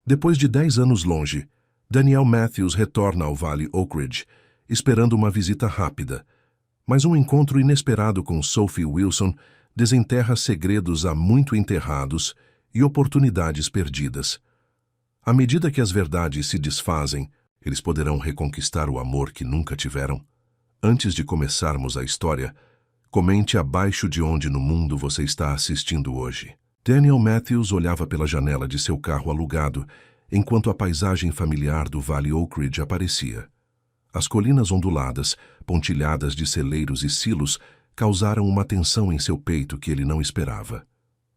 Depois de 10 anos longe, Danielle Matthews retorna ao Vale Oak Ridge, esperando uma visita rápida. Mas um encontro inesperado com Sophie Wilson desenterra segredos há muito enterrados e oportunidades perdidas. À medida que as verdades se desfazem, eles poderão reconquistar o amor que nunca tiveram. Antes de começarmos a história, comente abaixo de onde no mundo você está assistindo hoje. Danielle Matthews olhava pela janela de seu carro alugado, enquanto a paisagem familiar do Vale Oak Ridge aparecia. As colinas onduladas, pontilhadas de celeiros e silos, causaram uma tensão em seu peito que ele não esperava.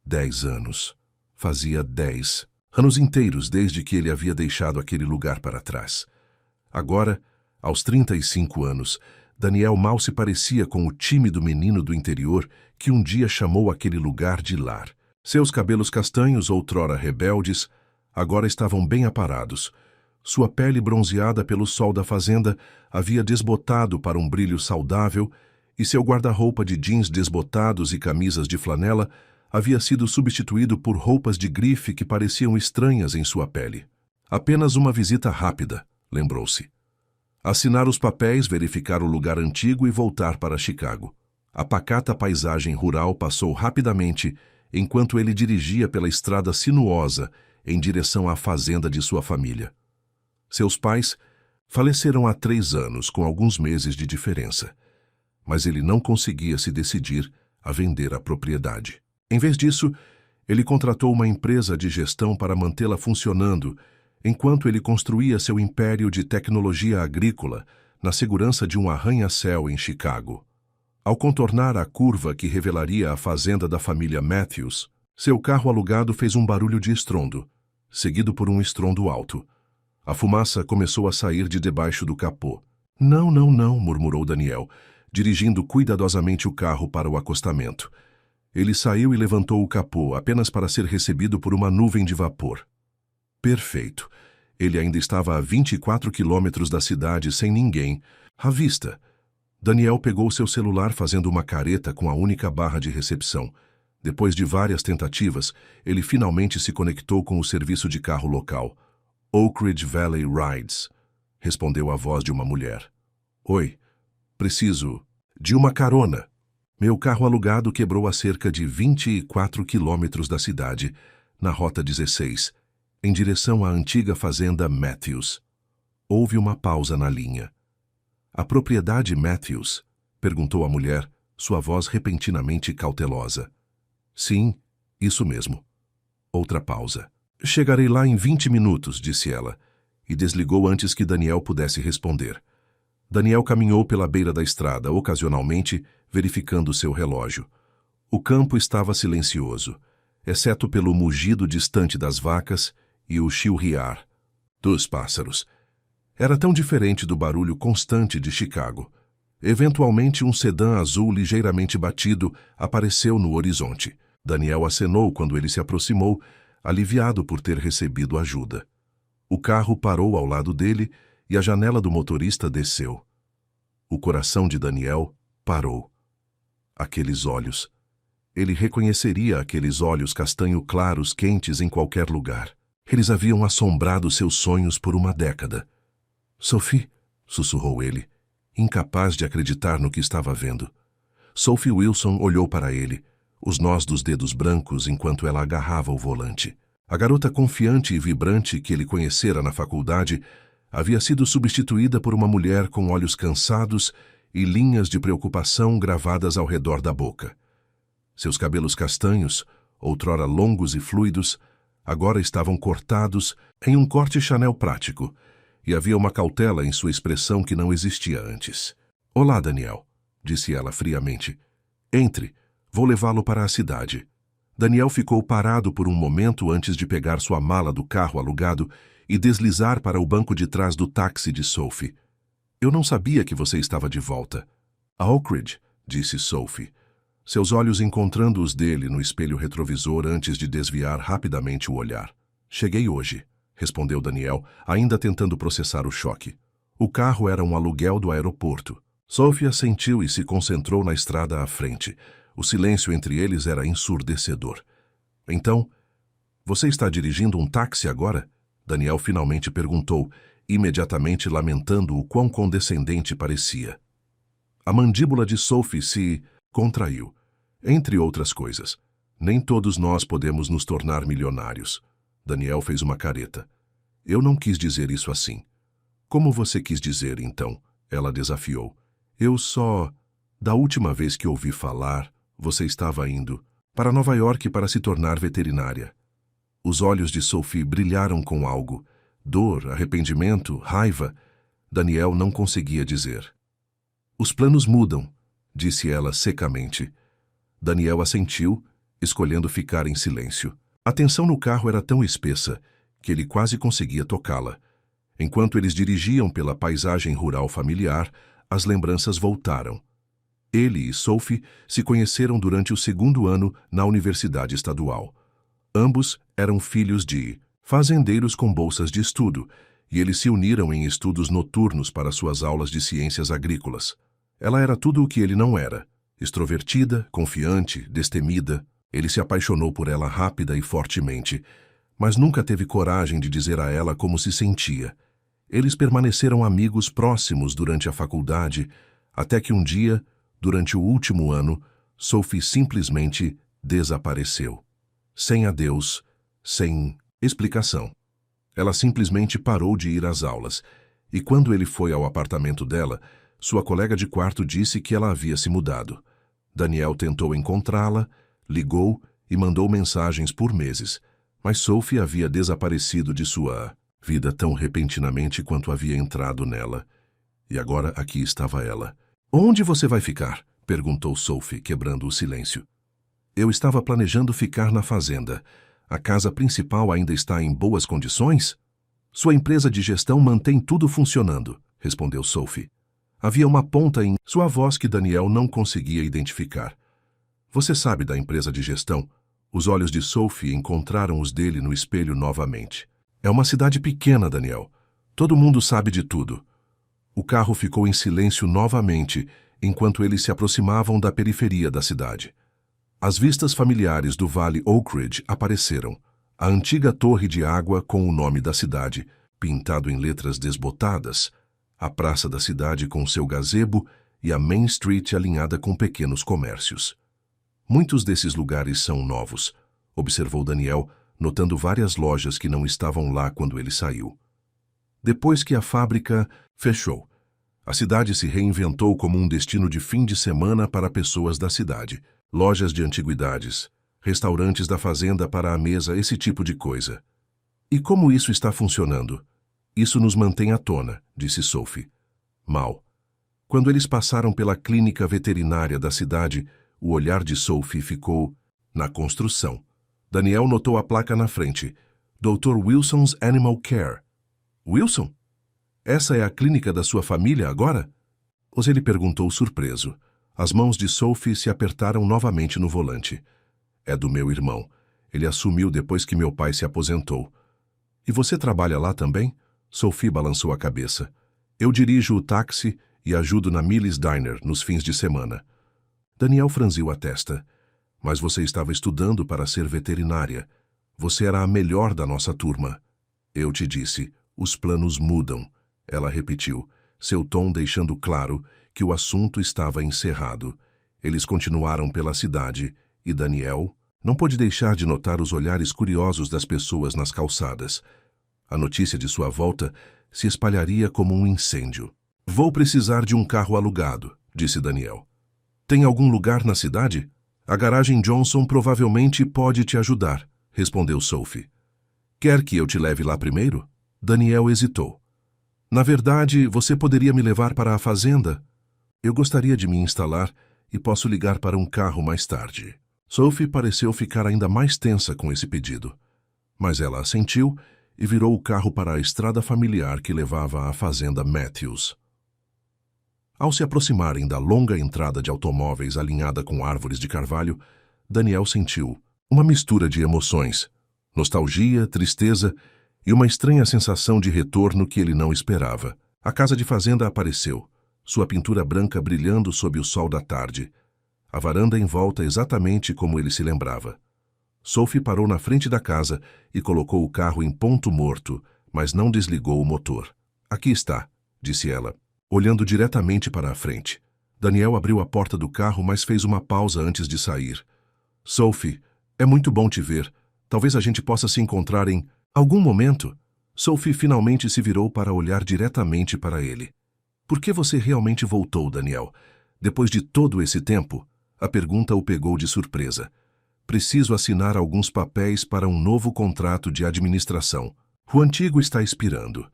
10 anos. Fazia 10 anos inteiros desde que ele havia deixado aquele lugar para trás. Agora, aos 35 anos, Danielle mal se parecia com o tímido menino do interior que um dia chamou aquele lugar de lar. Seus cabelos castanhos, outrora rebeldes, agora estavam bem aparados. Sua pele bronzeada pelo sol da fazenda havia desbotado para um brilho saudável e seu guarda-roupa de jeans desbotados e camisas de flanela havia sido substituído por roupas de grife que pareciam estranhas em sua pele. Apenas uma visita rápida, lembrou-se. Assinar os papéis, verificar o lugar antigo e voltar para Chicago. A pacata paisagem rural passou rapidamente enquanto ele dirigia pela estrada sinuosa em direção à fazenda de sua família. Seus pais faleceram há 3 anos, com alguns meses de diferença, mas ele não conseguia se decidir a vender a propriedade. Em vez disso, ele contratou uma empresa de gestão para mantê-la funcionando, enquanto ele construía seu império de tecnologia agrícola na segurança de um arranha-céu em Chicago. Ao contornar a curva que revelaria a fazenda da família Matthews, seu carro alugado fez um barulho de estrondo, seguido por um estrondo alto. A fumaça começou a sair de debaixo do capô. Não, murmurou Danielle, dirigindo cuidadosamente o carro para o acostamento. Ele saiu e levantou o capô, apenas para ser recebido por uma nuvem de vapor. Perfeito. Ele ainda estava a 24 quilômetros da cidade sem ninguém, à vista. Danielle pegou seu celular fazendo uma careta com a única barra de recepção. Depois de várias tentativas, ele finalmente se conectou com o serviço de carro local. Oak Ridge Valley Rides, respondeu a voz de uma mulher. Oi, preciso de uma carona. Meu carro alugado quebrou a cerca de 24 quilômetros da cidade, na Rota 16, em direção à antiga fazenda Matthews. Houve uma pausa na linha. A propriedade Matthews? Perguntou a mulher, sua voz repentinamente cautelosa. Sim, isso mesmo. Outra pausa. Chegarei lá em 20 minutos, disse ela, e desligou antes que Danielle pudesse responder. Danielle caminhou pela beira da estrada, ocasionalmente verificando seu relógio. O campo estava silencioso, exceto pelo mugido distante das vacas e o chilrear dos pássaros. Era tão diferente do barulho constante de Chicago. Eventualmente, um sedã azul ligeiramente batido apareceu no horizonte. Danielle acenou quando ele se aproximou, aliviado por ter recebido ajuda. O carro parou ao lado dele e a janela do motorista desceu. O coração de Danielle parou. Aqueles olhos. Ele reconheceria aqueles olhos castanho claros quentes em qualquer lugar. Eles haviam assombrado seus sonhos por uma década. Sophie, sussurrou ele, incapaz de acreditar no que estava vendo. Sophie Wilson olhou para ele, os nós dos dedos brancos enquanto ela agarrava o volante. A garota confiante e vibrante que ele conhecera na faculdade havia sido substituída por uma mulher com olhos cansados e linhas de preocupação gravadas ao redor da boca. Seus cabelos castanhos, outrora longos e fluidos, agora estavam cortados em um corte Chanel prático, e havia uma cautela em sua expressão que não existia antes. Olá, Danielle, disse ela friamente. Entre, vou levá-lo para a cidade. Danielle ficou parado por um momento antes de pegar sua mala do carro alugado e deslizar para o banco de trás do táxi de Sophie. Eu não sabia que você estava de volta. A Oak Ridge, disse Sophie, seus olhos encontrando os dele no espelho retrovisor antes de desviar rapidamente o olhar. Cheguei hoje, respondeu Danielle, ainda tentando processar o choque. O carro era um aluguel do aeroporto. Sophie assentiu e se concentrou na estrada à frente. O silêncio entre eles era ensurdecedor. Então, você está dirigindo um táxi agora? Daniel finalmente perguntou, imediatamente lamentando o quão condescendente parecia. A mandíbula de Sophie se contraiu. Entre outras coisas, nem todos nós podemos nos tornar milionários. Daniel fez uma careta. Eu não quis dizer isso assim. Como você quis dizer, então? Ela desafiou. Eu só... Da última vez que ouvi falar, você estava indo para Nova York para se tornar veterinária. Os olhos de Sophie brilharam com algo. Dor, arrependimento, raiva. Daniel não conseguia dizer. Os planos mudam, disse ela secamente. Daniel assentiu, escolhendo ficar em silêncio. A tensão no carro era tão espessa que ele quase conseguia tocá-la. Enquanto eles dirigiam pela paisagem rural familiar, as lembranças voltaram. Ele e Sophie se conheceram durante o segundo ano na Universidade Estadual. Ambos eram filhos de fazendeiros com bolsas de estudo, e eles se uniram em estudos noturnos para suas aulas de ciências agrícolas. Ela era tudo o que ele não era. Extrovertida, confiante, destemida. Ele se apaixonou por ela rápida e fortemente, mas nunca teve coragem de dizer a ela como se sentia. Eles permaneceram amigos próximos durante a faculdade, até que um dia, durante o último ano, Sophie simplesmente desapareceu. Sem adeus, sem explicação. Ela simplesmente parou de ir às aulas, e quando ele foi ao apartamento dela, sua colega de quarto disse que ela havia se mudado. Daniel tentou encontrá-la, ligou e mandou mensagens por meses, mas Sophie havia desaparecido de sua vida tão repentinamente quanto havia entrado nela. E agora aqui estava ela. Onde você vai ficar? Perguntou Sophie, quebrando o silêncio. Eu estava planejando ficar na fazenda. A casa principal ainda está em boas condições? Sua empresa de gestão mantém tudo funcionando, respondeu Sophie. Havia uma ponta em sua voz que Daniel não conseguia identificar. Você sabe da empresa de gestão? Os olhos de Sophie encontraram os dele no espelho novamente. É uma cidade pequena, Daniel. Todo mundo sabe de tudo. O carro ficou em silêncio novamente, enquanto eles se aproximavam da periferia da cidade. As vistas familiares do Vale Oak Ridge apareceram. A antiga torre de água com o nome da cidade, pintado em letras desbotadas, a praça da cidade com seu gazebo e a Main Street alinhada com pequenos comércios. Muitos desses lugares são novos, observou Daniel, notando várias lojas que não estavam lá quando ele saiu. Depois que a fábrica fechou, a cidade se reinventou como um destino de fim de semana para pessoas da cidade. Lojas de antiguidades, restaurantes da fazenda para a mesa, esse tipo de coisa. E como isso está funcionando? Isso nos mantém à tona, disse Sophie. Mal. Quando eles passaram pela clínica veterinária da cidade, o olhar de Sophie ficou na construção. Daniel notou a placa na frente. Dr. Wilson's Animal Care. Wilson? Essa é a clínica da sua família agora? Ele perguntou surpreso. As mãos de Sophie se apertaram novamente no volante. É do meu irmão. Ele assumiu depois que meu pai se aposentou. E você trabalha lá também? Sophie balançou a cabeça. Eu dirijo o táxi e ajudo na Millie's Diner nos fins de semana. Daniel franziu a testa. Mas você estava estudando para ser veterinária. Você era a melhor da nossa turma. Eu te disse, os planos mudam. Ela repetiu, seu tom deixando claro que o assunto estava encerrado. Eles continuaram pela cidade e Daniel não pôde deixar de notar os olhares curiosos das pessoas nas calçadas. A notícia de sua volta se espalharia como um incêndio. Vou precisar de um carro alugado, disse Daniel. Tem algum lugar na cidade? A garagem Johnson provavelmente pode te ajudar, respondeu Sophie. Quer que eu te leve lá primeiro? Daniel hesitou. Na verdade, você poderia me levar para a fazenda? Eu gostaria de me instalar e posso ligar para um carro mais tarde. Sophie pareceu ficar ainda mais tensa com esse pedido. Mas ela assentiu e virou o carro para a estrada familiar que levava à fazenda Matthews. Ao se aproximarem da longa entrada de automóveis alinhada com árvores de carvalho, Daniel sentiu uma mistura de emoções, nostalgia, tristeza e uma estranha sensação de retorno que ele não esperava. A casa de fazenda apareceu, sua pintura branca brilhando sob o sol da tarde. A varanda em volta exatamente como ele se lembrava. Sophie parou na frente da casa e colocou o carro em ponto morto, mas não desligou o motor. Aqui está, disse ela, olhando diretamente para a frente. Daniel abriu a porta do carro, mas fez uma pausa antes de sair. Sophie, é muito bom te ver. Talvez a gente possa se encontrar em algum momento. Sophie finalmente se virou para olhar diretamente para ele. Por que você realmente voltou, Daniel? Depois de todo esse tempo? A pergunta o pegou de surpresa. Preciso assinar alguns papéis para um novo contrato de administração. O antigo está expirando.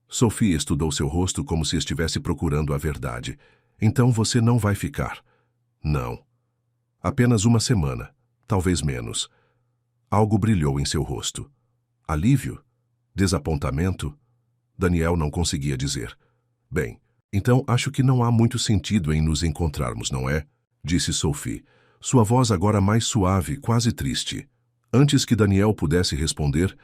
Sophie estudou seu rosto como se estivesse procurando a verdade. Então você não vai ficar. Não. Apenas uma semana, talvez menos. Algo brilhou em seu rosto. Alívio? Desapontamento? Daniel não conseguia dizer. Bem, então acho que não há muito sentido em nos encontrarmos, não é? Disse Sophie, sua voz agora mais suave, quase triste. Antes que Daniel pudesse responder,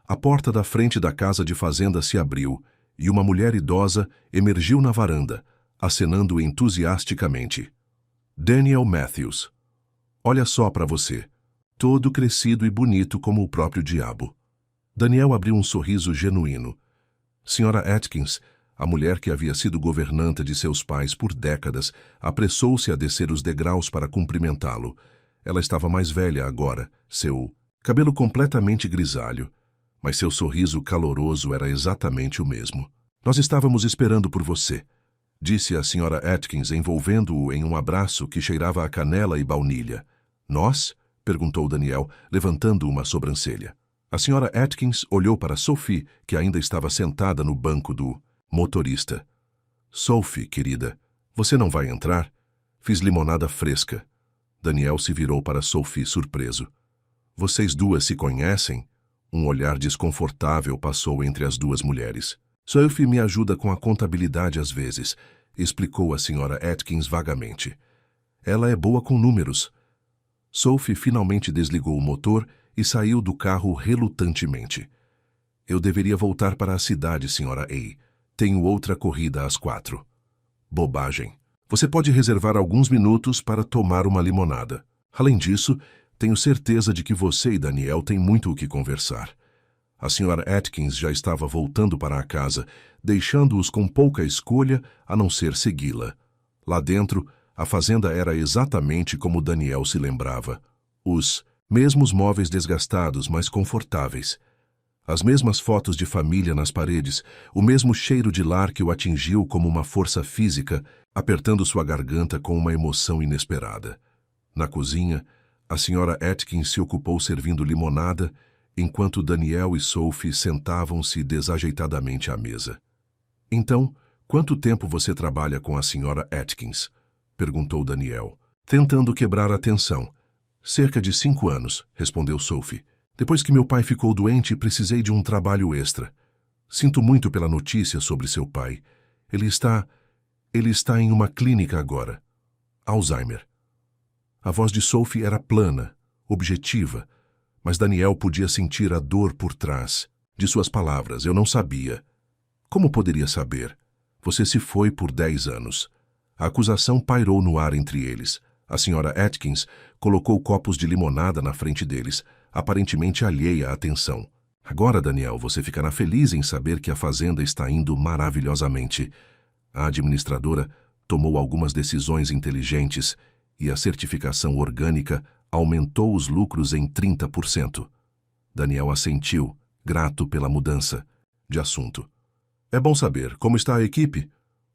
a porta da frente da casa de fazenda se abriu e uma mulher idosa emergiu na varanda, acenando entusiasticamente. Daniel Matthews. Olha só para você. Todo crescido e bonito como o próprio diabo. Daniel abriu um sorriso genuíno. Sra. Atkins, a mulher que havia sido governanta de seus pais por décadas, apressou-se a descer os degraus para cumprimentá-lo. Ela estava mais velha agora, seu cabelo completamente grisalho, mas seu sorriso caloroso era exatamente o mesmo. Nós estávamos esperando por você, disse a Sra. Atkins, envolvendo-o em um abraço que cheirava a canela e baunilha. Nós? Perguntou Daniel, levantando uma sobrancelha. A Sra. Atkins olhou para Sophie, que ainda estava sentada no banco do motorista. Sophie, querida, você não vai entrar? Fiz limonada fresca. Daniel se virou para Sophie surpreso. Vocês duas se conhecem? Um olhar desconfortável passou entre as duas mulheres. Sophie me ajuda com a contabilidade às vezes, explicou a Sra. Atkins vagamente. Ela é boa com números. Sophie finalmente desligou o motor e saiu do carro relutantemente. Eu deveria voltar para a cidade, Sra. A. Tenho outra corrida às 4. Bobagem. Você pode reservar alguns minutos para tomar uma limonada. Além disso, tenho certeza de que você e Daniel têm muito o que conversar. A Sra. Atkins já estava voltando para a casa, deixando-os com pouca escolha a não ser segui-la. Lá dentro, a fazenda era exatamente como Daniel se lembrava. Os mesmos móveis desgastados, mas confortáveis. As mesmas fotos de família nas paredes, o mesmo cheiro de lar que o atingiu como uma força física, apertando sua garganta com uma emoção inesperada. Na cozinha, a Sra. Atkins se ocupou servindo limonada, enquanto Daniel e Sophie sentavam-se desajeitadamente à mesa. Então, quanto tempo você trabalha com a Sra. Atkins? Perguntou Daniel, tentando quebrar a tensão. Cerca de 5 anos, respondeu Sophie. Depois que meu pai ficou doente, precisei de um trabalho extra. Sinto muito pela notícia sobre seu pai. Ele está em uma clínica agora. Alzheimer. A voz de Sophie era plana, objetiva, mas Daniel podia sentir a dor por trás de suas palavras. Eu não sabia. Como poderia saber? Você se foi por 10 anos. A acusação pairou no ar entre eles. A Sra. Atkins colocou copos de limonada na frente deles, aparentemente alheia à atenção. Agora, Daniel, você ficará feliz em saber que a fazenda está indo maravilhosamente. A administradora tomou algumas decisões inteligentes e a certificação orgânica aumentou os lucros em 30%. Daniel assentiu, grato pela mudança de assunto. É bom saber, como está a equipe?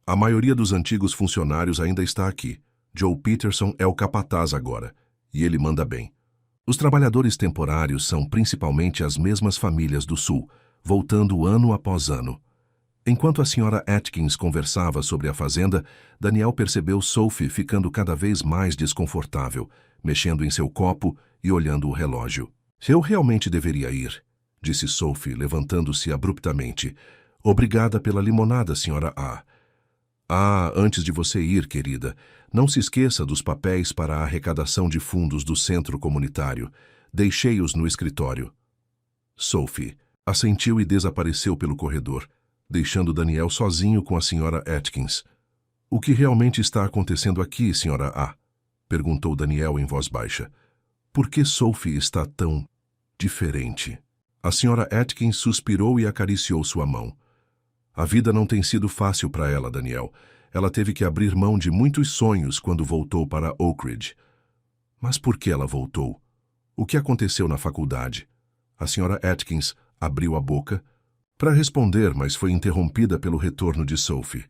A maioria dos antigos funcionários ainda está aqui. Joe Peterson é o capataz agora, e ele manda bem. Os trabalhadores temporários são principalmente as mesmas famílias do Sul, voltando ano após ano. Enquanto a Sra. Atkins conversava sobre a fazenda, Daniel percebeu Sophie ficando cada vez mais desconfortável, mexendo em seu copo e olhando o relógio. Eu realmente deveria ir, disse Sophie, levantando-se abruptamente. Obrigada pela limonada, Sra. A. Ah, antes de você ir, querida, não se esqueça dos papéis para a arrecadação de fundos do centro comunitário. Deixei-os no escritório. Sophie assentiu e desapareceu pelo corredor, deixando Daniel sozinho com a Sra. Atkins. O que realmente está acontecendo aqui, Sra. A? Perguntou Daniel em voz baixa. Por que Sophie está tão diferente? A senhora Atkins suspirou e acariciou sua mão. A vida não tem sido fácil para ela, Daniel. Ela teve que abrir mão de muitos sonhos quando voltou para Oak Ridge. Mas por que ela voltou? O que aconteceu na faculdade? A senhora Atkins abriu a boca para responder, mas foi interrompida pelo retorno de Sophie.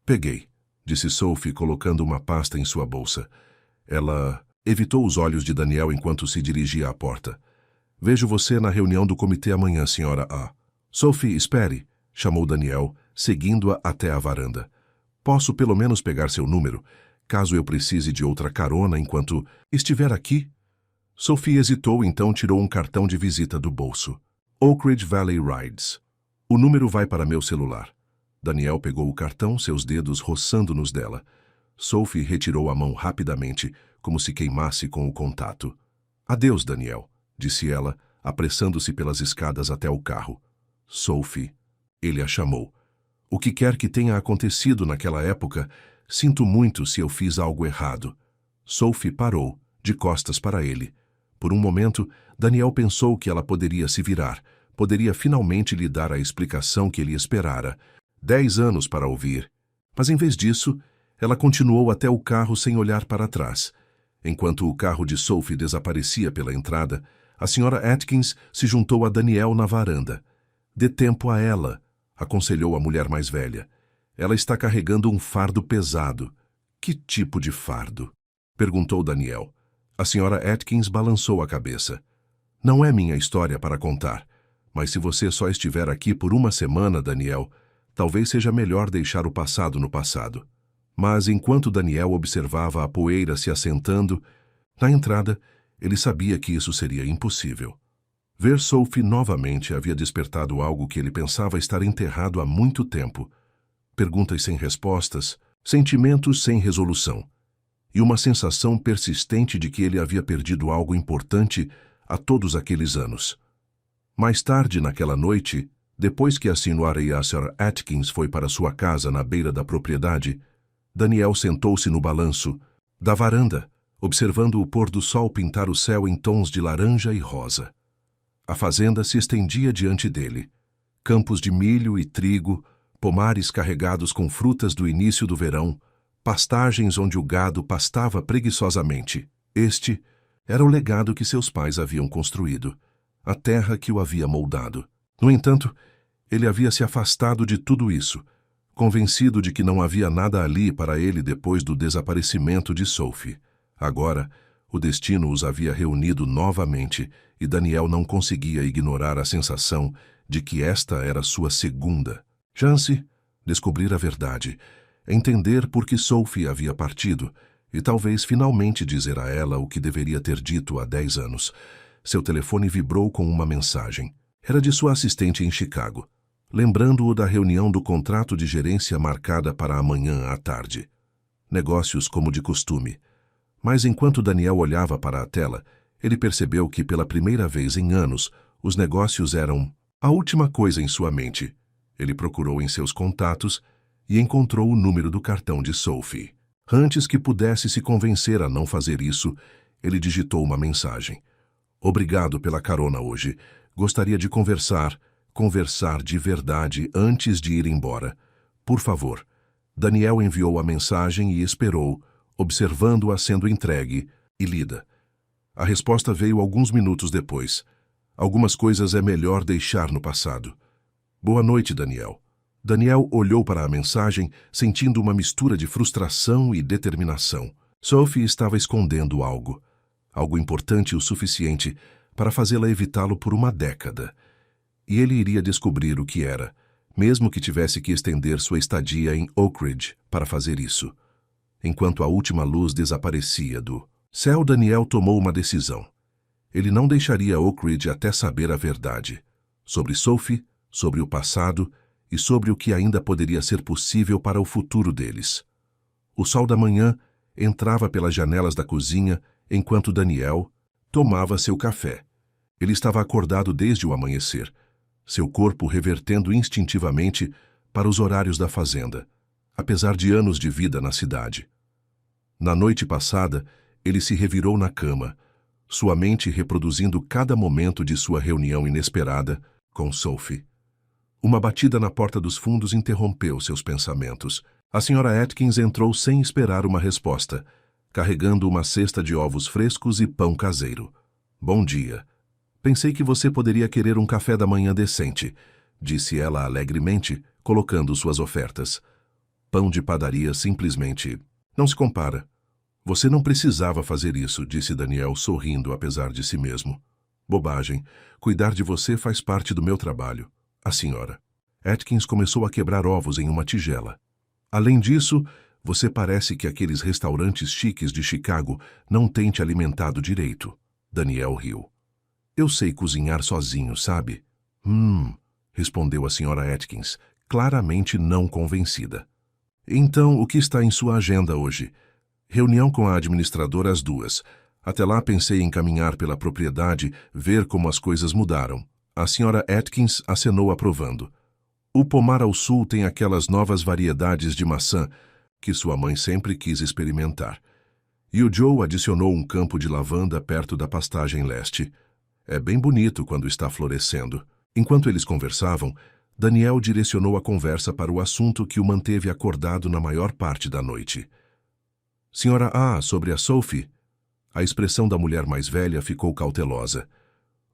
Peguei, disse Sophie, colocando uma pasta em sua bolsa. Ela evitou os olhos de Daniel enquanto se dirigia à porta. Vejo você na reunião do comitê amanhã, senhora A. Sophie, espere, chamou Daniel, seguindo-a até a varanda. Posso pelo menos pegar seu número, caso eu precise de outra carona enquanto estiver aqui? Sophie hesitou, então tirou um cartão de visita do bolso. Oak Ridge Valley Rides. O número vai para meu celular. Daniel pegou o cartão, seus dedos roçando nos dela. Sophie retirou a mão rapidamente, como se queimasse com o contato. Adeus, Daniel, disse ela, apressando-se pelas escadas até o carro. Sophie, ele a chamou. O que quer que tenha acontecido naquela época, sinto muito se eu fiz algo errado. Sophie parou, de costas para ele. Por um momento, Daniel pensou que ela poderia se virar, poderia finalmente lhe dar a explicação que ele esperara. 10 anos para ouvir. Mas em vez disso, ela continuou até o carro sem olhar para trás. Enquanto o carro de Sophie desaparecia pela entrada, a senhora Atkins se juntou a Daniel na varanda. Dê tempo a ela, aconselhou a mulher mais velha. Ela está carregando um fardo pesado. Que tipo de fardo? Perguntou Daniel. A senhora Atkins balançou a cabeça. Não é minha história para contar, mas se você só estiver aqui por uma semana, Daniel, talvez seja melhor deixar o passado no passado. Mas enquanto Daniel observava a poeira se assentando, na entrada, ele sabia que isso seria impossível. Ver Sophie novamente havia despertado algo que ele pensava estar enterrado há muito tempo. Perguntas sem respostas, sentimentos sem resolução. E uma sensação persistente de que ele havia perdido algo importante há todos aqueles anos. Mais tarde naquela noite, depois que a senhora e a Sra. Atkins foi para sua casa na beira da propriedade, Daniel sentou-se no balanço da varanda, observando o pôr do sol pintar o céu em tons de laranja e rosa. A fazenda se estendia diante dele. Campos de milho e trigo, pomares carregados com frutas do início do verão, pastagens onde o gado pastava preguiçosamente. Este era o legado que seus pais haviam construído, a terra que o havia moldado. No entanto, ele havia se afastado de tudo isso, convencido de que não havia nada ali para ele depois do desaparecimento de Sophie. Agora, o destino os havia reunido novamente e Daniel não conseguia ignorar a sensação de que esta era sua segunda chance, descobrir a verdade, entender por que Sophie havia partido e talvez finalmente dizer a ela o que deveria ter dito há 10 anos. Seu telefone vibrou com uma mensagem. Era de sua assistente em Chicago, lembrando-o da reunião do contrato de gerência marcada para amanhã à tarde. Negócios como de costume. Mas enquanto Daniel olhava para a tela, ele percebeu que pela primeira vez em anos, os negócios eram a última coisa em sua mente. Ele procurou em seus contatos e encontrou o número do cartão de Sophie. Antes que pudesse se convencer a não fazer isso, ele digitou uma mensagem. Obrigado pela carona hoje. Gostaria de conversar de verdade antes de ir embora. Por favor. Daniel enviou a mensagem e esperou, observando-a sendo entregue e lida. A resposta veio alguns minutos depois. Algumas coisas é melhor deixar no passado. Boa noite, Daniel. Daniel olhou para a mensagem, sentindo uma mistura de frustração e determinação. Sophie estava escondendo algo. Algo importante o suficiente para fazê-la evitá-lo por uma década. E ele iria descobrir o que era, mesmo que tivesse que estender sua estadia em Oak Ridge para fazer isso. Enquanto a última luz desaparecia do céu, Daniel tomou uma decisão. Ele não deixaria Oak Ridge até saber a verdade. Sobre Sophie, sobre o passado e sobre o que ainda poderia ser possível para o futuro deles. O sol da manhã entrava pelas janelas da cozinha enquanto Daniel tomava seu café. Ele estava acordado desde o amanhecer, seu corpo revertendo instintivamente para os horários da fazenda, apesar de anos de vida na cidade. Na noite passada, ele se revirou na cama, sua mente reproduzindo cada momento de sua reunião inesperada com Sophie. Uma batida na porta dos fundos interrompeu seus pensamentos. A Sra. Atkins entrou sem esperar uma resposta, carregando uma cesta de ovos frescos e pão caseiro. Bom dia. Pensei que você poderia querer um café da manhã decente, disse ela alegremente, colocando suas ofertas. Pão de padaria simplesmente não se compara. Você não precisava fazer isso, disse Daniel, sorrindo apesar de si mesmo. Bobagem. Cuidar de você faz parte do meu trabalho. A senhora. Atkins começou a quebrar ovos em uma tigela. Além disso, você parece que aqueles restaurantes chiques de Chicago não têm te alimentado direito. Daniel riu. Eu sei cozinhar sozinho, sabe? Respondeu a Sra. Atkins, claramente não convencida. Então, o que está em sua agenda hoje? Reunião com a administradora às 2. Até lá pensei em caminhar pela propriedade, ver como as coisas mudaram. A Sra. Atkins acenou aprovando. O pomar ao sul tem aquelas novas variedades de maçã que sua mãe sempre quis experimentar. E o Joe adicionou um campo de lavanda perto da pastagem leste. É bem bonito quando está florescendo. Enquanto eles conversavam, Daniel direcionou a conversa para o assunto que o manteve acordado na maior parte da noite. Senhora sobre a Sophie? A expressão da mulher mais velha ficou cautelosa.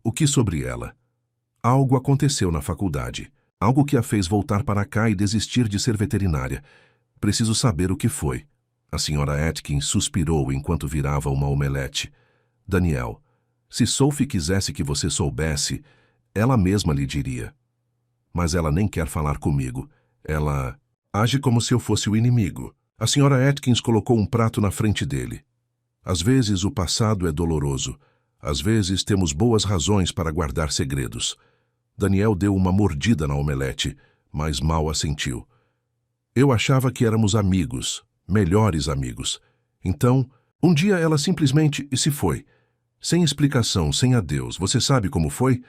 O que sobre ela? Algo aconteceu na faculdade. Algo que a fez voltar para cá e desistir de ser veterinária. Preciso saber o que foi. A Sra. Atkins suspirou enquanto virava uma omelete. Daniel, se Sophie quisesse que você soubesse, ela mesma lhe diria. Mas ela nem quer falar comigo. Ela age como se eu fosse o inimigo. A Sra. Atkins colocou um prato na frente dele. Às vezes o passado é doloroso. Às vezes temos boas razões para guardar segredos. Daniel deu uma mordida na omelete, mas mal assentiu. Eu achava que éramos amigos, melhores amigos. Então, um dia ela simplesmente se foi. Sem explicação, sem adeus. Você sabe como foi?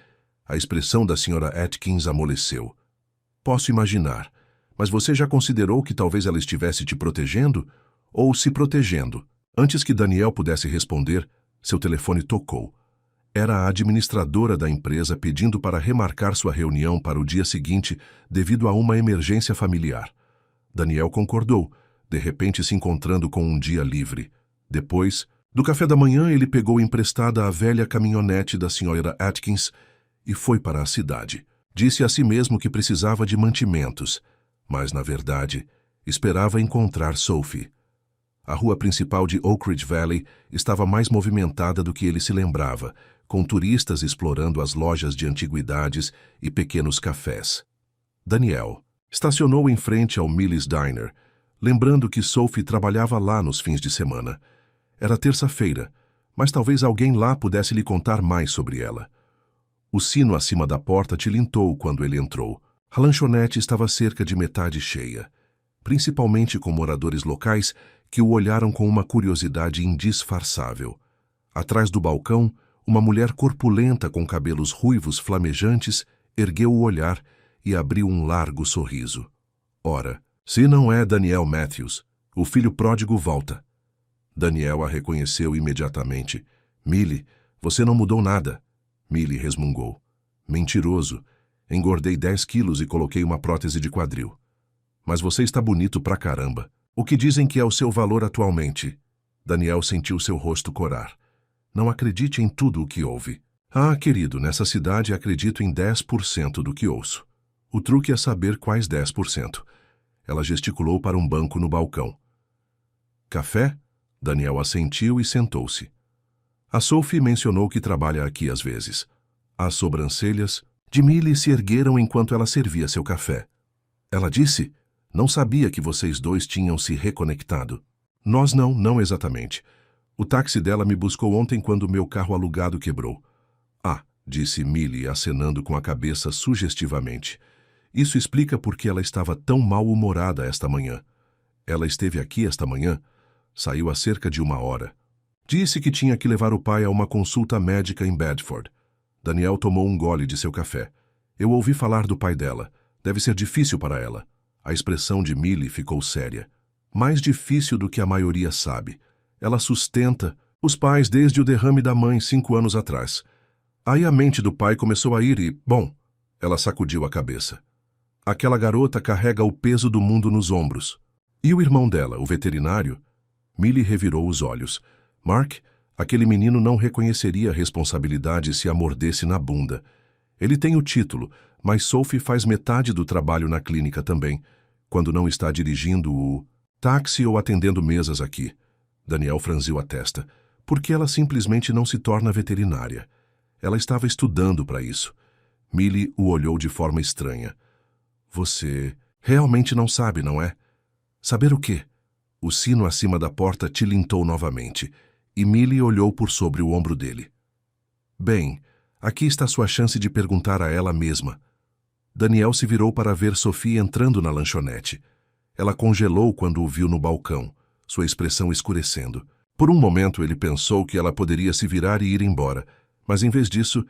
A expressão da Sra. Atkins amoleceu. Posso imaginar. Mas você já considerou que talvez ela estivesse te protegendo? Ou se protegendo? Antes que Daniel pudesse responder, seu telefone tocou. Era a administradora da empresa pedindo para remarcar sua reunião para o dia seguinte devido a uma emergência familiar. Daniel concordou, de repente se encontrando com um dia livre. Depois, do café da manhã, ele pegou emprestada a velha caminhonete da Sra. Atkins e foi para a cidade. Disse a si mesmo que precisava de mantimentos, mas, na verdade, esperava encontrar Sophie. A rua principal de Oak Ridge Valley estava mais movimentada do que ele se lembrava, com turistas explorando as lojas de antiguidades e pequenos cafés. Daniel estacionou em frente ao Millie's Diner, lembrando que Sophie trabalhava lá nos fins de semana. Era terça-feira, mas talvez alguém lá pudesse lhe contar mais sobre ela. O sino acima da porta tilintou quando ele entrou. A lanchonete estava cerca de metade cheia, principalmente com moradores locais que o olharam com uma curiosidade indisfarçável. Atrás do balcão, uma mulher corpulenta com cabelos ruivos flamejantes ergueu o olhar e abriu um largo sorriso. Ora, se não é Daniel Matthews, o filho pródigo volta. Daniel a reconheceu imediatamente. Millie, você não mudou nada. Millie resmungou. Mentiroso. Engordei 10 quilos e coloquei uma prótese de quadril. Mas você está bonito pra caramba. O que dizem que é o seu valor atualmente? Daniel sentiu seu rosto corar. Não acredite em tudo o que ouve. Ah, querido, nessa cidade acredito em 10% do que ouço. O truque é saber quais 10%. Ela gesticulou para um banco no balcão. Café? Daniel assentiu e sentou-se. A Sophie mencionou que trabalha aqui às vezes. As sobrancelhas de Millie se ergueram enquanto ela servia seu café. Ela disse, não sabia que vocês dois tinham se reconectado. Nós não exatamente. O táxi dela me buscou ontem quando meu carro alugado quebrou. Ah, disse Millie, acenando com a cabeça sugestivamente. Isso explica por que ela estava tão mal-humorada esta manhã. Ela esteve aqui esta manhã, saiu há cerca de 1 hora. Disse que tinha que levar o pai a uma consulta médica em Bedford. Daniel tomou um gole de seu café. Eu ouvi falar do pai dela. Deve ser difícil para ela. A expressão de Millie ficou séria. Mais difícil do que a maioria sabe. Ela sustenta Os pais desde o derrame da mãe 5 anos atrás. Aí a mente do pai começou a ir e, bom, ela sacudiu a cabeça. Aquela garota carrega o peso do mundo nos ombros. E o irmão dela, o veterinário? Millie revirou os olhos. Mark, aquele menino não reconheceria a responsabilidade se a mordesse na bunda. Ele tem o título, mas Sophie faz metade do trabalho na clínica também, quando não está dirigindo o táxi ou atendendo mesas aqui. Daniel franziu a testa. Por que ela simplesmente não se torna veterinária? Ela estava estudando para isso. Millie o olhou de forma estranha. Você realmente não sabe, não é? Saber o quê? O sino acima da porta tilintou novamente, e Millie olhou por sobre o ombro dele. Bem, aqui está sua chance de perguntar a ela mesma. Daniel se virou para ver Sophie entrando na lanchonete. Ela congelou quando o viu no balcão, sua expressão escurecendo. Por um momento ele pensou que ela poderia se virar e ir embora, mas em vez disso,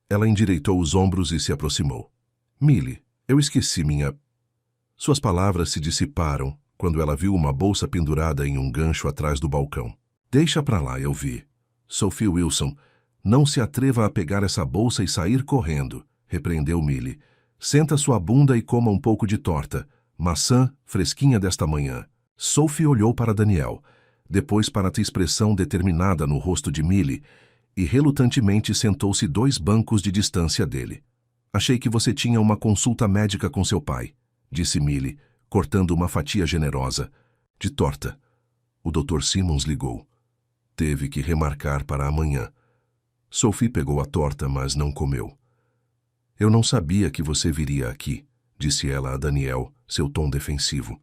ela endireitou os ombros e se aproximou. Millie, eu esqueci minha... Suas palavras se dissiparam quando ela viu uma bolsa pendurada em um gancho atrás do balcão. Deixa pra lá, eu vi. Sophie Wilson, não se atreva a pegar essa bolsa e sair correndo, repreendeu Millie. Senta sua bunda e coma um pouco de torta. Maçã fresquinha desta manhã. Sophie olhou para Daniel, depois para a expressão determinada no rosto de Millie, e relutantemente sentou-se 2 bancos de distância dele. Achei que você tinha uma consulta médica com seu pai, disse Millie, cortando uma fatia generosa de torta. O Dr. Simmons ligou. Teve que remarcar para amanhã. Sophie pegou a torta, mas não comeu. Eu não sabia que você viria aqui, disse ela a Daniel, seu tom defensivo.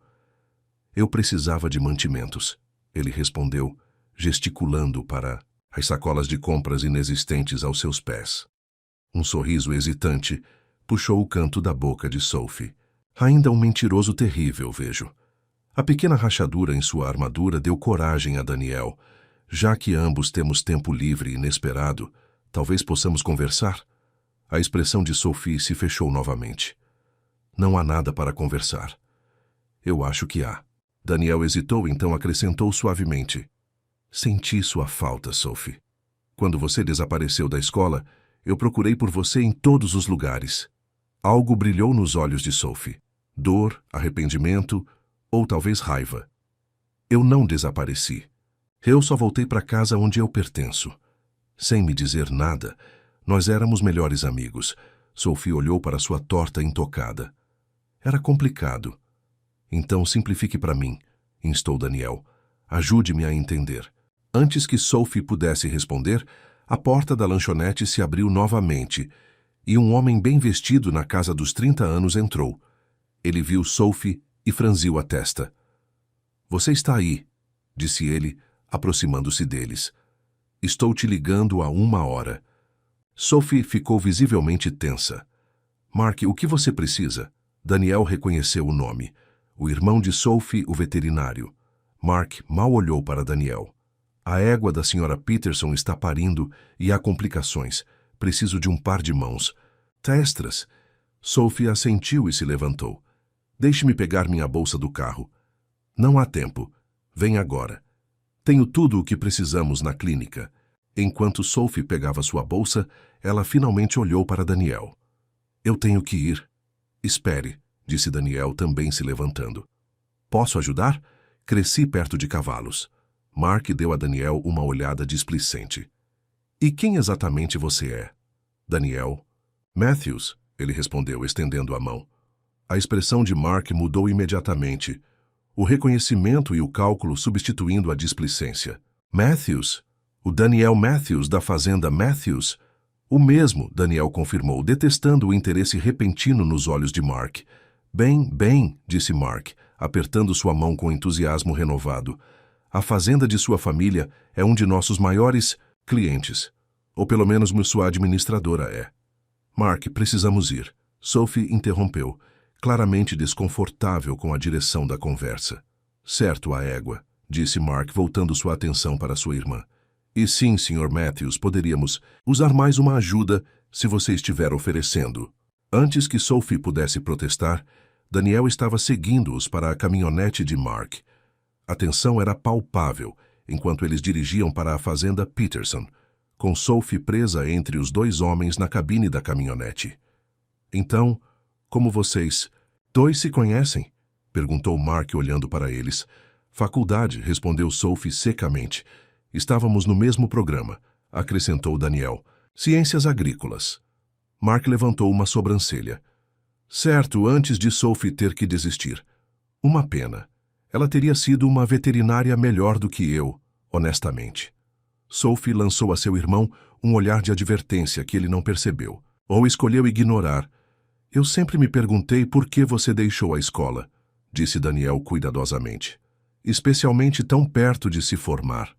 Eu precisava de mantimentos, ele respondeu, gesticulando para as sacolas de compras inexistentes aos seus pés. Um sorriso hesitante puxou o canto da boca de Sophie. Ainda um mentiroso terrível, vejo. A pequena rachadura em sua armadura deu coragem a Daniel. Já que ambos temos tempo livre e inesperado, talvez possamos conversar? A expressão de Sophie se fechou novamente. Não há nada para conversar. Eu acho que há. Daniel hesitou, então acrescentou suavemente. Senti sua falta, Sophie. Quando você desapareceu da escola, eu procurei por você em todos os lugares. Algo brilhou nos olhos de Sophie. Dor, arrependimento ou talvez raiva. Eu não desapareci. Eu só voltei para casa onde eu pertenço. Sem me dizer nada, nós éramos melhores amigos. Sophie olhou para sua torta intocada. Era complicado. Então simplifique para mim, instou Daniel. Ajude-me a entender. Antes que Sophie pudesse responder, a porta da lanchonete se abriu novamente e um homem bem vestido na casa dos 30 anos entrou. Ele viu Sophie e franziu a testa. Você está aí, disse ele, aproximando-se deles. Estou te ligando há 1 hora. Sophie ficou visivelmente tensa. Mark, o que você precisa? Daniel reconheceu o nome. O irmão de Sophie, o veterinário. Mark mal olhou para Daniel. A égua da senhora Peterson está parindo e há complicações. Preciso de um par de mãos. Testras. Sophie assentiu e se levantou. Deixe-me pegar minha bolsa do carro. Não há tempo. Vem agora. Tenho tudo o que precisamos na clínica. Enquanto Sophie pegava sua bolsa, ela finalmente olhou para Daniel. Eu tenho que ir. Espere, disse Daniel, também se levantando. Posso ajudar? Cresci perto de cavalos. Mark deu a Daniel uma olhada displicente. E quem exatamente você é? Daniel. Matthews, ele respondeu, estendendo a mão. A expressão de Mark mudou imediatamente, o reconhecimento e o cálculo substituindo a displicência. Matthews? O Daniel Matthews da fazenda Matthews? O mesmo, Daniel confirmou, detestando o interesse repentino nos olhos de Mark. Bem, disse Mark, apertando sua mão com entusiasmo renovado. A fazenda de sua família é um de nossos maiores clientes. Ou pelo menos sua administradora é. Mark, precisamos ir. Sophie interrompeu, claramente desconfortável com a direção da conversa. Certo, a égua, disse Mark, voltando sua atenção para sua irmã. E sim, Sr. Matthews, poderíamos usar mais uma ajuda se você estiver oferecendo. Antes que Sophie pudesse protestar, Daniel estava seguindo-os para a caminhonete de Mark. A tensão era palpável, enquanto eles dirigiam para a fazenda Peterson, com Sophie presa entre os dois homens na cabine da caminhonete. Então, como vocês dois se conhecem? Perguntou Mark olhando para eles. Faculdade, respondeu Sophie secamente. Estávamos no mesmo programa, acrescentou Daniel. Ciências agrícolas. Mark levantou uma sobrancelha. Certo, antes de Sophie ter que desistir. Uma pena. Ela teria sido uma veterinária melhor do que eu, honestamente. Sophie lançou a seu irmão um olhar de advertência que ele não percebeu, ou escolheu ignorar. Eu sempre me perguntei por que você deixou a escola, disse Daniel cuidadosamente. Especialmente tão perto de se formar.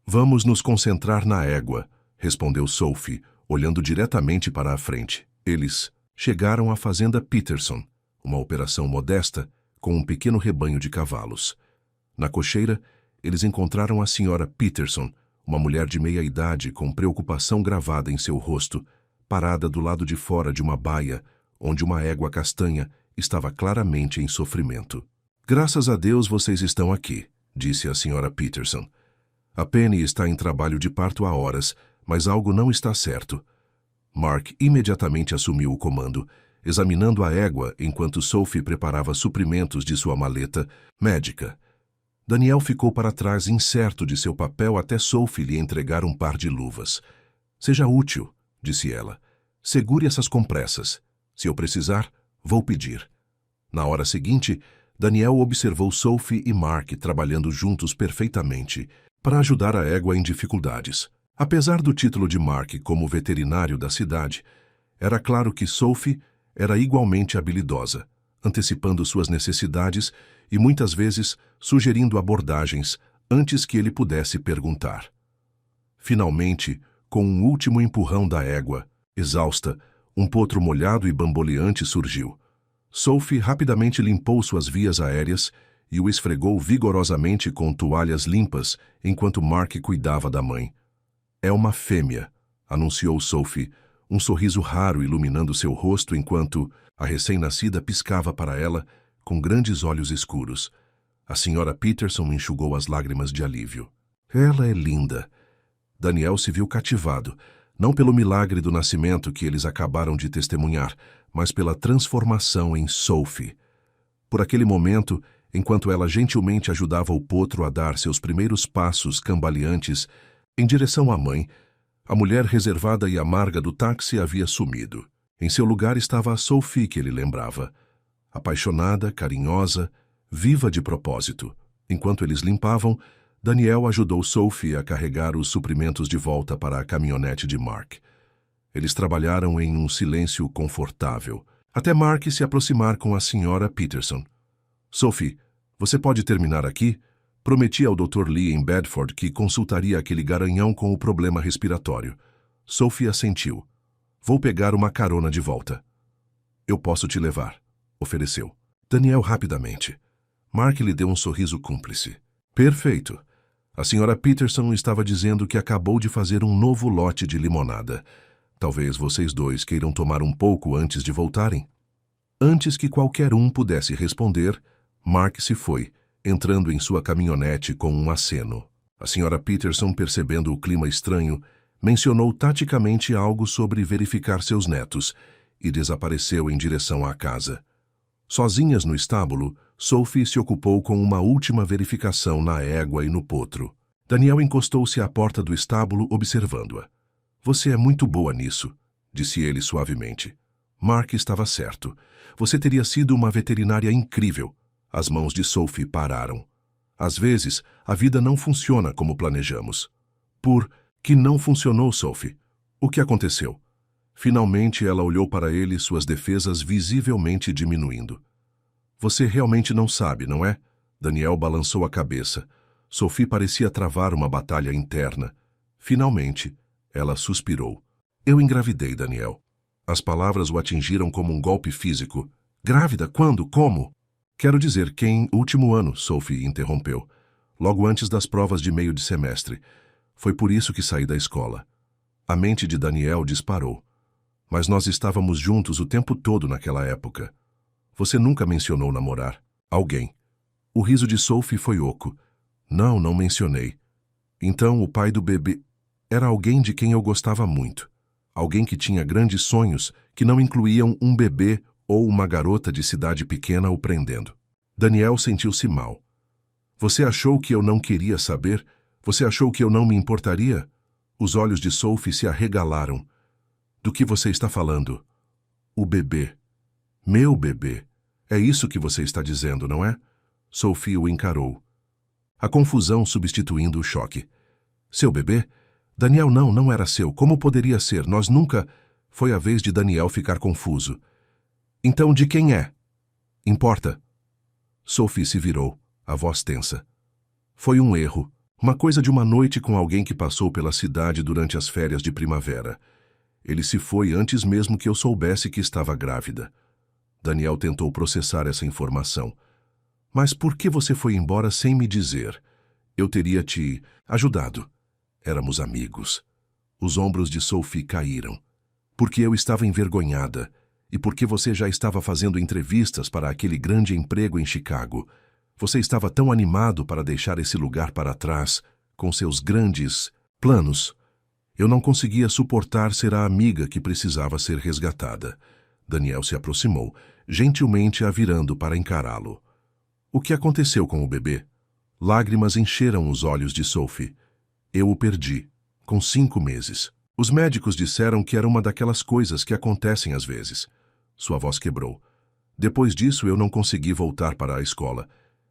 Vamos nos concentrar na égua, respondeu Sophie, olhando diretamente para a frente. Eles chegaram à fazenda Peterson, uma operação modesta, com um pequeno rebanho de cavalos. Na cocheira, eles encontraram a senhora Peterson, uma mulher de meia-idade com preocupação gravada em seu rosto, parada do lado de fora de uma baia, onde uma égua castanha estava claramente em sofrimento. Graças a Deus vocês estão aqui, disse a senhora Peterson. A Penny está em trabalho de parto há horas, mas algo não está certo. Mark imediatamente assumiu o comando, examinando a égua enquanto Sophie preparava suprimentos de sua maleta médica. Daniel ficou para trás incerto de seu papel até Sophie lhe entregar um par de luvas. Seja útil, disse ela. Segure essas compressas. Se eu precisar, vou pedir. Na hora seguinte, Daniel observou Sophie e Mark trabalhando juntos perfeitamente para ajudar a égua em dificuldades. Apesar do título de Mark como veterinário da cidade, era claro que Sophie era igualmente habilidosa, antecipando suas necessidades e muitas vezes sugerindo abordagens antes que ele pudesse perguntar. Finalmente, com um último empurrão da égua, exausta, um potro molhado e bamboleante surgiu. Sophie rapidamente limpou suas vias aéreas e o esfregou vigorosamente com toalhas limpas enquanto Mark cuidava da mãe. É uma fêmea, anunciou Sophie, um sorriso raro iluminando seu rosto enquanto a recém-nascida piscava para ela com grandes olhos escuros. A senhora Peterson enxugou as lágrimas de alívio. Ela é linda. Daniel se viu cativado, não pelo milagre do nascimento que eles acabaram de testemunhar, mas pela transformação em Sophie. Por aquele momento, enquanto ela gentilmente ajudava o potro a dar seus primeiros passos cambaleantes em direção à mãe, a mulher reservada e amarga do táxi havia sumido. Em seu lugar estava a Sophie que ele lembrava. Apaixonada, carinhosa, viva de propósito. Enquanto eles limpavam, Daniel ajudou Sophie a carregar os suprimentos de volta para a caminhonete de Mark. Eles trabalharam em um silêncio confortável, até Mark se aproximar com a senhora Peterson. Sophie, você pode terminar aqui? Prometi ao Dr. Lee em Bedford que consultaria aquele garanhão com o problema respiratório. Sophie assentiu. Vou pegar uma carona de volta. Eu posso te levar, ofereceu. Daniel rapidamente. Mark lhe deu um sorriso cúmplice. Perfeito. A senhora Peterson estava dizendo que acabou de fazer um novo lote de limonada. Talvez vocês dois queiram tomar um pouco antes de voltarem? Antes que qualquer um pudesse responder, Mark se foi, entrando em sua caminhonete com um aceno. A senhora Peterson, percebendo o clima estranho, mencionou taticamente algo sobre verificar seus netos e desapareceu em direção à casa. Sozinhas no estábulo, Sophie se ocupou com uma última verificação na égua e no potro. Daniel encostou-se à porta do estábulo observando-a. Você é muito boa nisso, disse ele suavemente. Mark estava certo. Você teria sido uma veterinária incrível. As mãos de Sophie pararam. Às vezes, a vida não funciona como planejamos. Por que não funcionou, Sophie? O que aconteceu? Finalmente ela olhou para ele, suas defesas visivelmente diminuindo. Você realmente não sabe, não é? Daniel balançou a cabeça. Sophie parecia travar uma batalha interna. Finalmente, ela suspirou. Eu engravidei, Daniel. As palavras o atingiram como um golpe físico. Grávida? Quando? Como? Quero dizer que em último ano, Sophie interrompeu. Logo antes das provas de meio de semestre. Foi por isso que saí da escola. A mente de Daniel disparou. Mas nós estávamos juntos o tempo todo naquela época. Você nunca mencionou namorar. Alguém. O riso de Sophie foi oco. Não mencionei. Então o pai do bebê era alguém de quem eu gostava muito. Alguém que tinha grandes sonhos que não incluíam um bebê ou uma garota de cidade pequena o prendendo. Daniel sentiu-se mal. Você achou que eu não queria saber? Você achou que eu não me importaria? Os olhos de Sophie se arregalaram. Do que você está falando? O bebê. Meu bebê. É isso que você está dizendo, não é? Sophie o encarou. A confusão substituindo o choque. Seu bebê? Daniel, não era seu. Como poderia ser? Nós nunca... Foi a vez de Daniel ficar confuso. Então, de quem é? Importa. Sophie se virou, a voz tensa. Foi um erro. Uma coisa de uma noite com alguém que passou pela cidade durante as férias de primavera. Ele se foi antes mesmo que eu soubesse que estava grávida. Daniel tentou processar essa informação. Mas por que você foi embora sem me dizer? Eu teria te ajudado. Éramos amigos. Os ombros de Sophie caíram. Porque eu estava envergonhada. E porque você já estava fazendo entrevistas para aquele grande emprego em Chicago. Você estava tão animado para deixar esse lugar para trás, com seus grandes planos. Eu não conseguia suportar ser a amiga que precisava ser resgatada. Daniel se aproximou, gentilmente a virando para encará-lo. O que aconteceu com o bebê? Lágrimas encheram os olhos de Sophie. Eu o perdi, com 5 meses. Os médicos disseram que era uma daquelas coisas que acontecem às vezes. Sua voz quebrou. Depois disso, eu não consegui voltar para a escola.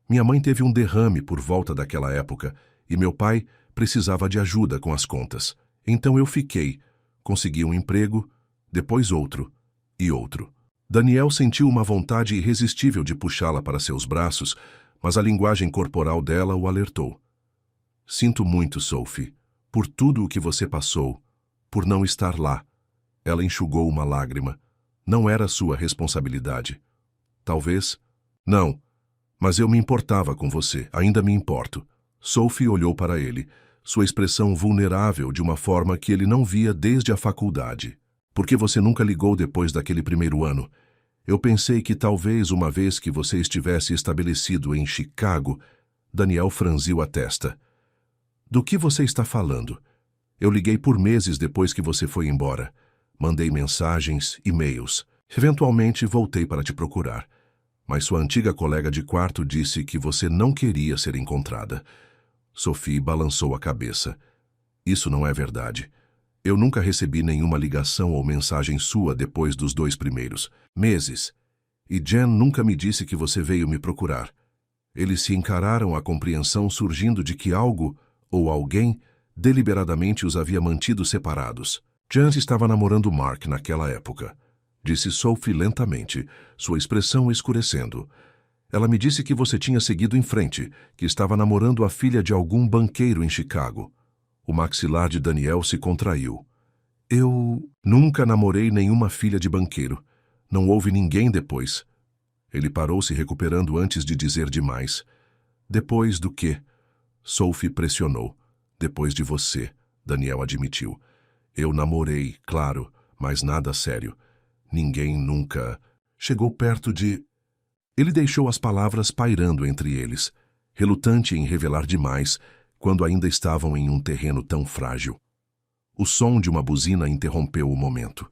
Minha mãe teve um derrame por volta daquela época e meu pai precisava de ajuda com as contas. Então eu fiquei. Consegui um emprego, depois outro e outro. Daniel sentiu uma vontade irresistível de puxá-la para seus braços, mas a linguagem corporal dela o alertou. Sinto muito, Sophie, por tudo o que você passou, por não estar lá. Ela enxugou uma lágrima. Não era sua responsabilidade. Talvez. Não. Mas eu me importava com você. Ainda me importo. Sophie olhou para ele, sua expressão vulnerável de uma forma que ele não via desde a faculdade. Por que você nunca ligou depois daquele primeiro ano? Eu pensei que talvez uma vez que você estivesse estabelecido em Chicago... Daniel franziu a testa. Do que você está falando? Eu liguei por meses depois que você foi embora. Mandei mensagens, e-mails. Eventualmente voltei para te procurar. Mas sua antiga colega de quarto disse que você não queria ser encontrada. Sophie balançou a cabeça. Isso não é verdade. Eu nunca recebi nenhuma ligação ou mensagem sua depois dos 2 primeiros meses. E Jen nunca me disse que você veio me procurar. Eles se encararam a compreensão surgindo de que algo, ou alguém, deliberadamente os havia mantido separados. Jen estava namorando Mark naquela época. Disse Sophie lentamente, sua expressão escurecendo. Ela me disse que você tinha seguido em frente, que estava namorando a filha de algum banqueiro em Chicago. O maxilar de Daniel se contraiu. Eu nunca namorei nenhuma filha de banqueiro. Não houve ninguém depois. Ele parou se recuperando antes de dizer demais. Depois do quê? Sophie pressionou. Depois de você, Daniel admitiu. Eu namorei, claro, mas nada sério. Ninguém nunca chegou perto de... Ele deixou as palavras pairando entre eles, relutante em revelar demais, quando ainda estavam em um terreno tão frágil. O som de uma buzina interrompeu o momento.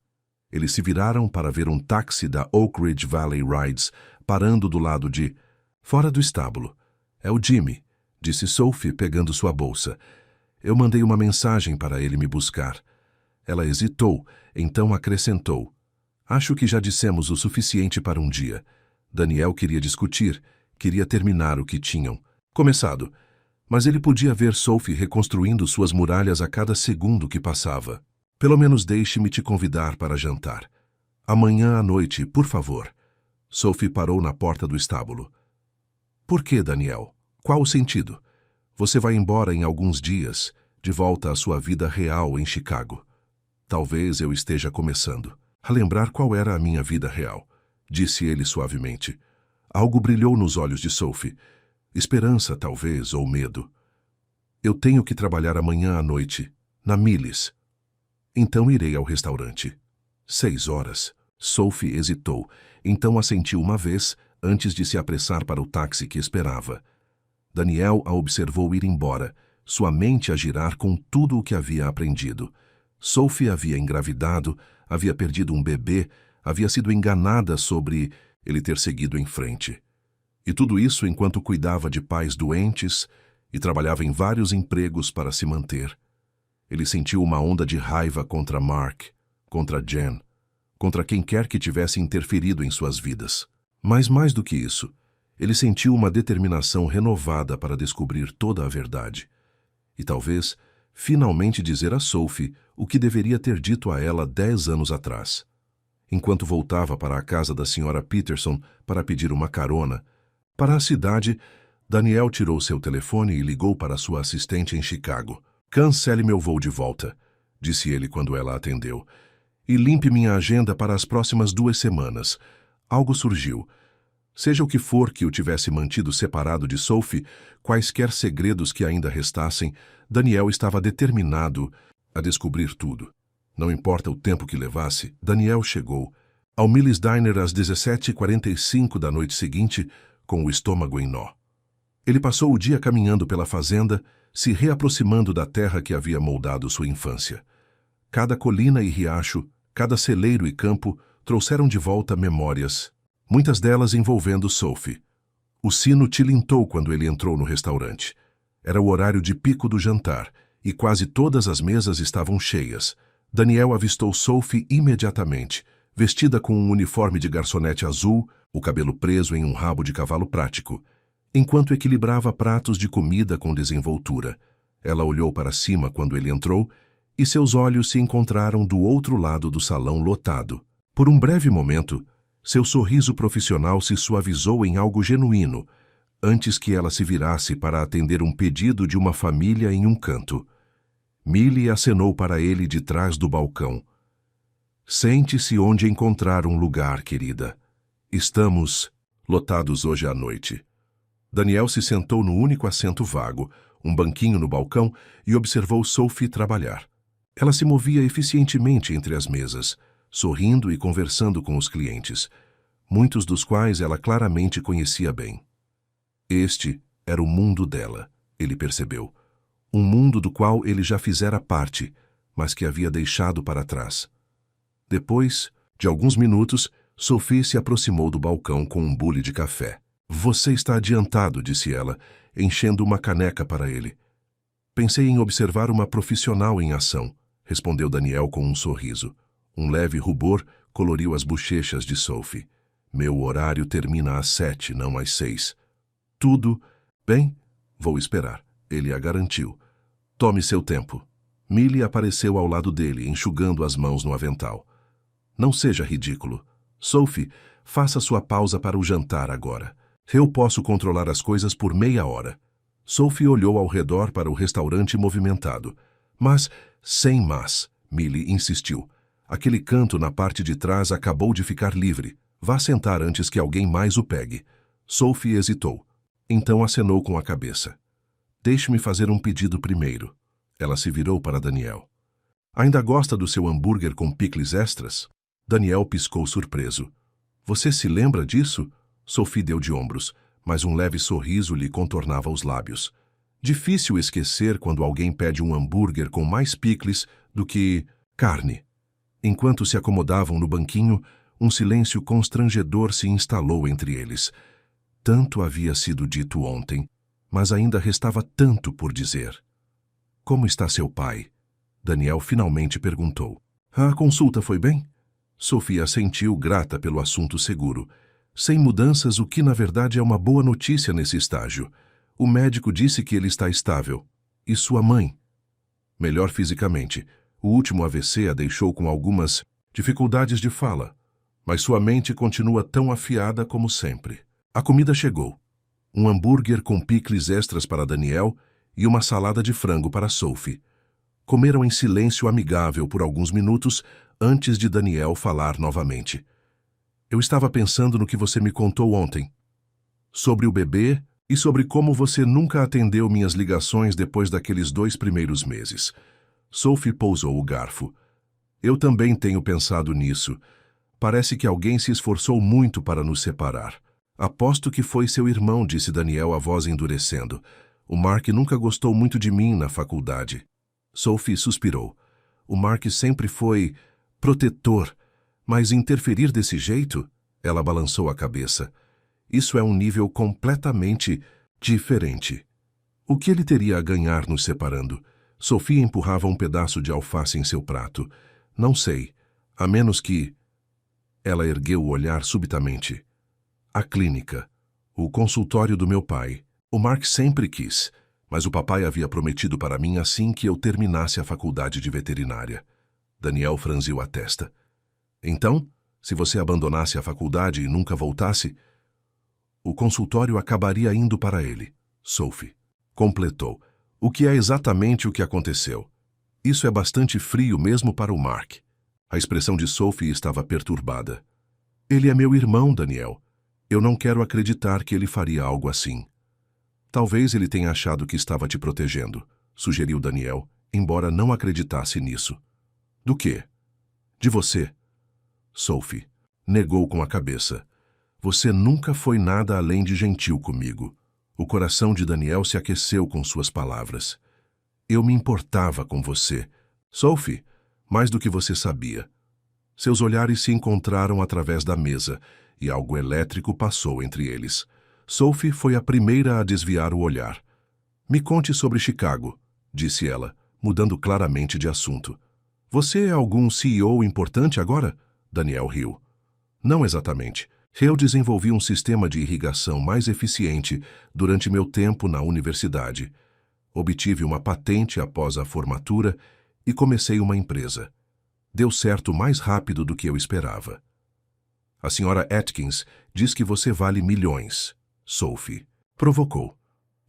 Eles se viraram para ver um táxi da Oak Ridge Valley Rides parando do lado de... Fora do estábulo. É o Jimmy, disse Sophie pegando sua bolsa. Eu mandei uma mensagem para ele me buscar. Ela hesitou, então acrescentou. Acho que já dissemos o suficiente para um dia. Daniel queria discutir, queria terminar o que tinham começado. Mas ele podia ver Sophie reconstruindo suas muralhas a cada segundo que passava. Pelo menos deixe-me te convidar para jantar. Amanhã à noite, por favor. Sophie parou na porta do estábulo. Por que, Daniel? Qual o sentido? Você vai embora em alguns dias, de volta à sua vida real em Chicago. Talvez eu esteja começando a lembrar qual era a minha vida real, disse ele suavemente. Algo brilhou nos olhos de Sophie. Esperança, talvez, ou medo. Eu tenho que trabalhar amanhã à noite, na Millis. Então irei ao restaurante. 6 horas. Sophie hesitou, então assentiu uma vez, antes de se apressar para o táxi que esperava. Daniel a observou ir embora, sua mente a girar com tudo o que havia aprendido. Sophie havia engravidado, havia perdido um bebê, havia sido enganada sobre ele ter seguido em frente. E tudo isso enquanto cuidava de pais doentes e trabalhava em vários empregos para se manter. Ele sentiu uma onda de raiva contra Mark, contra Jen, contra quem quer que tivesse interferido em suas vidas. Mas mais do que isso, ele sentiu uma determinação renovada para descobrir toda a verdade. E talvez, finalmente dizer a Sophie o que deveria ter dito a ela 10 anos atrás. Enquanto voltava para a casa da Sra. Peterson para pedir uma carona, para a cidade, Daniel tirou seu telefone e ligou para sua assistente em Chicago. "Cancele meu voo de volta", disse ele quando ela atendeu, "e limpe minha agenda para as próximas 2 semanas. Algo surgiu. Seja o que for que o tivesse mantido separado de Sophie, quaisquer segredos que ainda restassem, Daniel estava determinado a descobrir tudo. Não importa o tempo que levasse, Daniel chegou ao Millie's Diner às 17h45 da noite seguinte, com o estômago em nó. Ele passou o dia caminhando pela fazenda, se reaproximando da terra que havia moldado sua infância. Cada colina e riacho, cada celeiro e campo trouxeram de volta memórias, muitas delas envolvendo Sophie. O sino tilintou quando ele entrou no restaurante. Era o horário de pico do jantar, e quase todas as mesas estavam cheias. Daniel avistou Sophie imediatamente, vestida com um uniforme de garçonete azul, o cabelo preso em um rabo de cavalo prático, enquanto equilibrava pratos de comida com desenvoltura. Ela olhou para cima quando ele entrou, e seus olhos se encontraram do outro lado do salão lotado. Por um breve momento, seu sorriso profissional se suavizou em algo genuíno, antes que ela se virasse para atender um pedido de uma família em um canto. Millie acenou para ele de trás do balcão. "Sente-se onde encontrar um lugar, querida. Estamos lotados hoje à noite." Daniel se sentou no único assento vago, um banquinho no balcão, e observou Sophie trabalhar. Ela se movia eficientemente entre as mesas, sorrindo e conversando com os clientes, muitos dos quais ela claramente conhecia bem. Este era o mundo dela, ele percebeu. Um mundo do qual ele já fizera parte, mas que havia deixado para trás. Depois de alguns minutos, Sophie se aproximou do balcão com um bule de café. "Você está adiantado", disse ela, enchendo uma caneca para ele. "Pensei em observar uma profissional em ação", respondeu Daniel com um sorriso. Um leve rubor coloriu as bochechas de Sophie. "Meu horário termina às 7, não às 6. "Tudo bem? Vou esperar", ele a garantiu. "Tome seu tempo." Millie apareceu ao lado dele, enxugando as mãos no avental. "Não seja ridículo. Sophie, faça sua pausa para o jantar agora. Eu posso controlar as coisas por meia hora." Sophie olhou ao redor para o restaurante movimentado. "Mas, sem mas", Millie insistiu. "Aquele canto na parte de trás acabou de ficar livre. Vá sentar antes que alguém mais o pegue." Sophie hesitou. Então acenou com a cabeça. "Deixe-me fazer um pedido primeiro." Ela se virou para Daniel. "Ainda gosta do seu hambúrguer com picles extras?" Daniel piscou surpreso. "Você se lembra disso?" Sophie deu de ombros, mas um leve sorriso lhe contornava os lábios. Difícil esquecer quando alguém pede um hambúrguer com mais picles do que carne. Enquanto se acomodavam no banquinho, um silêncio constrangedor se instalou entre eles. Tanto havia sido dito ontem, mas ainda restava tanto por dizer. "Como está seu pai?" Daniel finalmente perguntou. "A consulta foi bem?" Sophie assentiu, grata pelo assunto seguro. "Sem mudanças, o que na verdade é uma boa notícia nesse estágio. O médico disse que ele está estável. E sua mãe?" "Melhor fisicamente. O último AVC a deixou com algumas dificuldades de fala, mas sua mente continua tão afiada como sempre." A comida chegou. Um hambúrguer com picles extras para Daniel e uma salada de frango para Sophie. Comeram em silêncio amigável por alguns minutos antes de Daniel falar novamente. "Eu estava pensando no que você me contou ontem. Sobre o bebê e sobre como você nunca atendeu minhas ligações depois daqueles 2 primeiros meses." Sophie pousou o garfo. "Eu também tenho pensado nisso. Parece que alguém se esforçou muito para nos separar." "Aposto que foi seu irmão", disse Daniel, a voz endurecendo. O Mark nunca gostou muito de mim na faculdade. Sophie suspirou. O Mark sempre foi protetor, mas interferir desse jeito? Ela balançou a cabeça. Isso é um nível completamente diferente. O que ele teria a ganhar nos separando? Sophie empurrava um pedaço de alface em seu prato. Não sei, a menos que... Ela ergueu o olhar subitamente. A clínica. O consultório do meu pai. O Mark sempre quis, mas o papai havia prometido para mim assim que eu terminasse a faculdade de veterinária. Daniel franziu a testa. Então, se você abandonasse a faculdade e nunca voltasse, o consultório acabaria indo para ele. Sophie completou. O que é exatamente o que aconteceu? Isso é bastante frio mesmo para o Mark. A expressão de Sophie estava perturbada. Ele é meu irmão, Daniel. Eu não quero acreditar que ele faria algo assim. Talvez ele tenha achado que estava te protegendo, sugeriu Daniel, embora não acreditasse nisso. Do quê? De você. Sophie negou com a cabeça. Você nunca foi nada além de gentil comigo. O coração de Daniel se aqueceu com suas palavras. Eu me importava com você. Sophie, mais do que você sabia. Seus olhares se encontraram através da mesa, e algo elétrico passou entre eles. Sophie foi a primeira a desviar o olhar. Me conte sobre Chicago, disse ela, mudando claramente de assunto. Você é algum CEO importante agora? Daniel riu. Não exatamente. Eu desenvolvi um sistema de irrigação mais eficiente durante meu tempo na universidade. Obtive uma patente após a formatura e comecei uma empresa. Deu certo mais rápido do que eu esperava. A senhora Atkins diz que você vale milhões. Sophie provocou.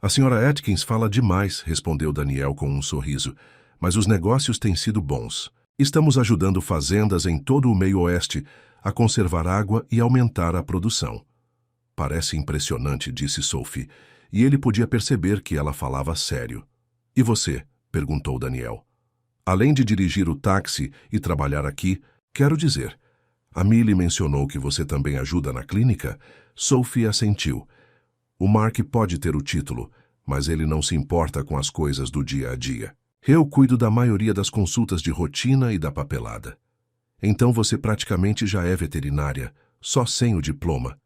A senhora Atkins fala demais, respondeu Daniel com um sorriso, mas os negócios têm sido bons. Estamos ajudando fazendas em todo o meio-oeste a conservar água e aumentar a produção. Parece impressionante, disse Sophie, e ele podia perceber que ela falava sério. E você? Perguntou Daniel. Além de dirigir o táxi e trabalhar aqui, quero dizer, a Millie mencionou que você também ajuda na clínica? Sophie assentiu. O Mark pode ter o título, mas ele não se importa com as coisas do dia a dia. Eu cuido da maioria das consultas de rotina e da papelada. Então você praticamente já é veterinária, só sem o diploma.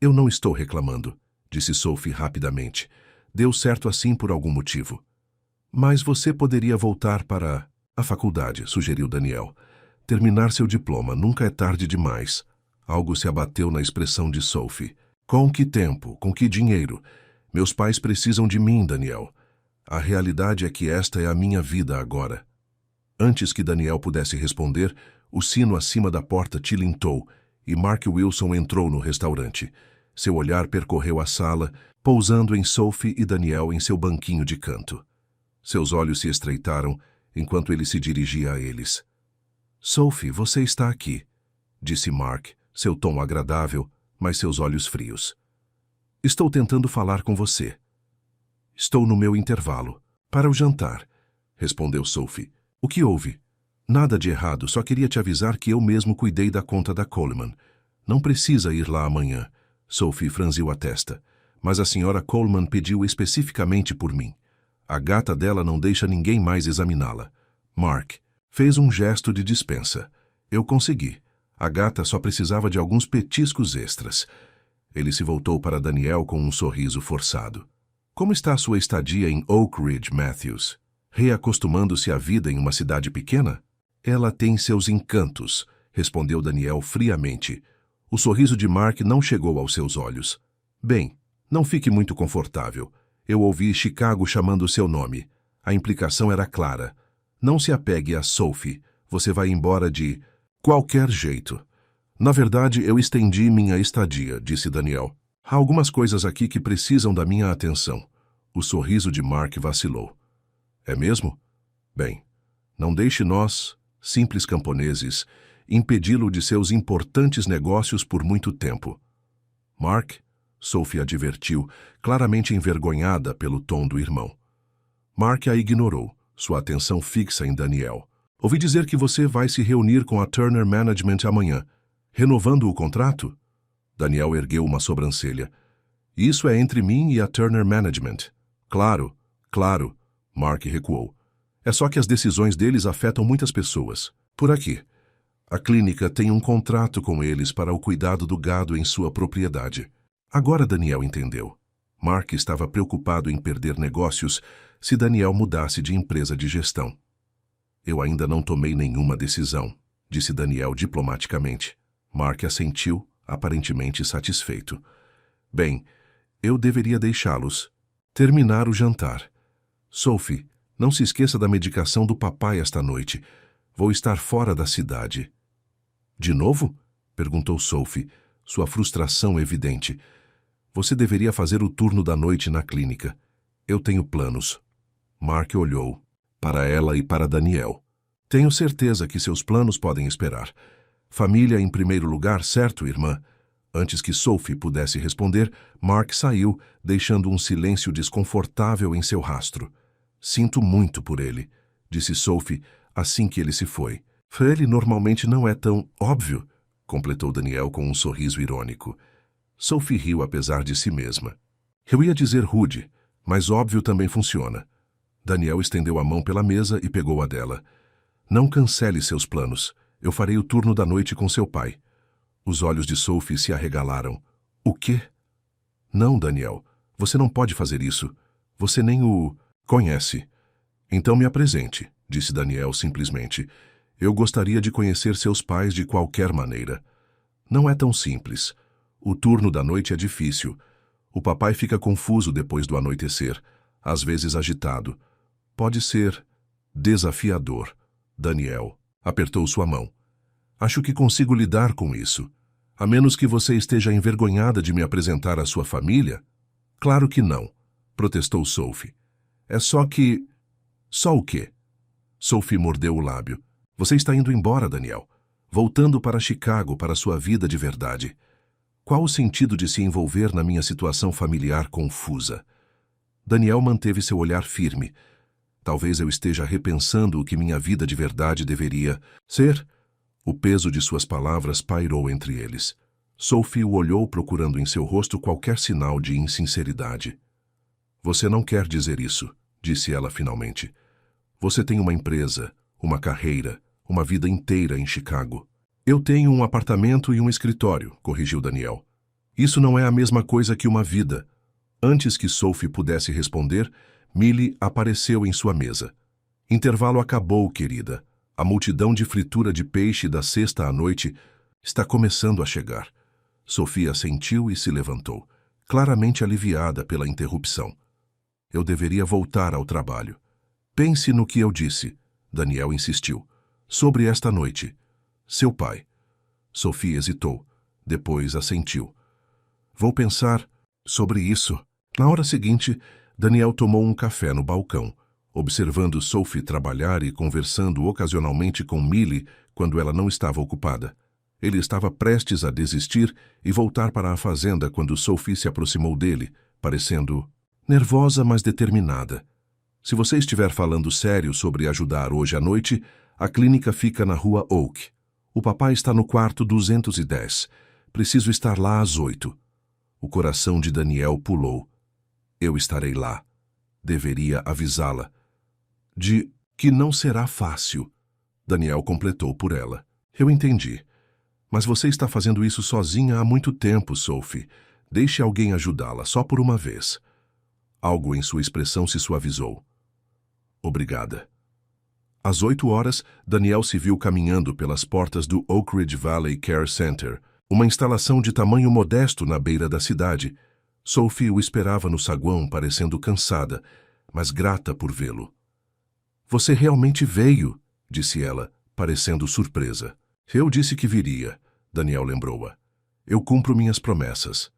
Eu não estou reclamando, disse Sophie rapidamente. Deu certo assim por algum motivo. Mas você poderia voltar para a faculdade, sugeriu Daniel. Terminar seu diploma nunca é tarde demais. Algo se abateu na expressão de Sophie. Com que tempo? Com que dinheiro? Meus pais precisam de mim, Daniel. A realidade é que esta é a minha vida agora. Antes que Daniel pudesse responder, o sino acima da porta tilintou e Mark Wilson entrou no restaurante. Seu olhar percorreu a sala, pousando em Sophie e Daniel em seu banquinho de canto. Seus olhos se estreitaram enquanto ele se dirigia a eles. Sophie, você está aqui, disse Mark, seu tom agradável, mas seus olhos frios. Estou tentando falar com você. Estou no meu intervalo. Para o jantar, respondeu Sophie. O que houve? Nada de errado, só queria te avisar que eu mesmo cuidei da conta da Coleman. Não precisa ir lá amanhã. Sophie franziu a testa. Mas a senhora Coleman pediu especificamente por mim. A gata dela não deixa ninguém mais examiná-la. Mark fez um gesto de dispensa. Eu consegui. A gata só precisava de alguns petiscos extras. Ele se voltou para Daniel com um sorriso forçado. Como está a sua estadia em Oak Ridge, Matthews? Reacostumando-se à vida em uma cidade pequena? Ela tem seus encantos, respondeu Daniel friamente. O sorriso de Mark não chegou aos seus olhos. Bem, não fique muito confortável. Eu ouvi Chicago chamando seu nome. A implicação era clara. Não se apegue a Sophie. Você vai embora de qualquer jeito. Na verdade, eu estendi minha estadia, disse Daniel. Há algumas coisas aqui que precisam da minha atenção. O sorriso de Mark vacilou. É mesmo? Bem, não deixe nós, simples camponeses, impedi-lo de seus importantes negócios por muito tempo. Mark, Sophie advertiu, claramente envergonhada pelo tom do irmão. Mark a ignorou, sua atenção fixa em Daniel. Ouvi dizer que você vai se reunir com a Turner Management amanhã, renovando o contrato? Daniel ergueu uma sobrancelha. Isso é entre mim e a Turner Management. Claro, claro, Mark recuou. É só que as decisões deles afetam muitas pessoas. Por aqui. A clínica tem um contrato com eles para o cuidado do gado em sua propriedade. Agora Daniel entendeu. Mark estava preocupado em perder negócios se Daniel mudasse de empresa de gestão. Eu ainda não tomei nenhuma decisão, disse Daniel diplomaticamente. Mark assentiu, aparentemente satisfeito. Bem, eu deveria deixá-los terminar o jantar. Sophie, não se esqueça da medicação do papai esta noite. Vou estar fora da cidade. De novo? Perguntou Sophie, sua frustração evidente. Você deveria fazer o turno da noite na clínica. Eu tenho planos. Mark olhou para ela e para Daniel. Tenho certeza que seus planos podem esperar. Família em primeiro lugar, certo, irmã? Antes que Sophie pudesse responder, Mark saiu, deixando um silêncio desconfortável em seu rastro. Sinto muito por ele, disse Sophie assim que ele se foi. Ele normalmente não é tão óbvio, completou Daniel com um sorriso irônico. Sophie riu apesar de si mesma. Eu ia dizer rude, mas óbvio também funciona. Daniel estendeu a mão pela mesa e pegou a dela. Não cancele seus planos. Eu farei o turno da noite com seu pai. Os olhos de Sophie se arregalaram. O quê? Não, Daniel. Você não pode fazer isso. Você nem o conhece. Então me apresente, disse Daniel simplesmente. Eu gostaria de conhecer seus pais de qualquer maneira. Não é tão simples. O turno da noite é difícil. O papai fica confuso depois do anoitecer, às vezes agitado. Pode ser desafiador. Daniel apertou sua mão. Acho que consigo lidar com isso. A menos que você esteja envergonhada de me apresentar à sua família? Claro que não, protestou Sophie. É só que... Só o quê? Sophie mordeu o lábio. Você está indo embora, Daniel. Voltando para Chicago para sua vida de verdade. Qual o sentido de se envolver na minha situação familiar confusa? Daniel manteve seu olhar firme. Talvez eu esteja repensando o que minha vida de verdade deveria ser. O peso de suas palavras pairou entre eles. Sophie o olhou procurando em seu rosto qualquer sinal de insinceridade. Você não quer dizer isso, disse ela finalmente. Você tem uma empresa, uma carreira, uma vida inteira em Chicago. Eu tenho um apartamento e um escritório, corrigiu Daniel. Isso não é a mesma coisa que uma vida. Antes que Sophie pudesse responder, Millie apareceu em sua mesa. Intervalo acabou, querida. A multidão de fritura de peixe da sexta à noite está começando a chegar. Sophie assentiu e se levantou, claramente aliviada pela interrupção. Eu deveria voltar ao trabalho. Pense no que eu disse, Daniel insistiu. Sobre esta noite. Seu pai. Sophie hesitou, depois assentiu. Vou pensar sobre isso. Na hora seguinte, Daniel tomou um café no balcão, observando Sophie trabalhar e conversando ocasionalmente com Millie quando ela não estava ocupada. Ele estava prestes a desistir e voltar para a fazenda quando Sophie se aproximou dele, parecendo nervosa, mas determinada. Se você estiver falando sério sobre ajudar hoje à noite, a clínica fica na rua Oak. O papai está no quarto 210. Preciso estar lá às 8. O coração de Daniel pulou. Eu estarei lá. Deveria avisá-la. De que não será fácil. Daniel completou por ela. Eu entendi. Mas você está fazendo isso sozinha há muito tempo, Sophie. Deixe alguém ajudá-la, só por uma vez. Algo em sua expressão se suavizou. Obrigada. Às 8 horas, Daniel se viu caminhando pelas portas do Oak Ridge Valley Care Center, uma instalação de tamanho modesto na beira da cidade. Sophie o esperava no saguão, parecendo cansada, mas grata por vê-lo. Você realmente veio, disse ela, parecendo surpresa. Eu disse que viria, Daniel lembrou-a. Eu cumpro minhas promessas.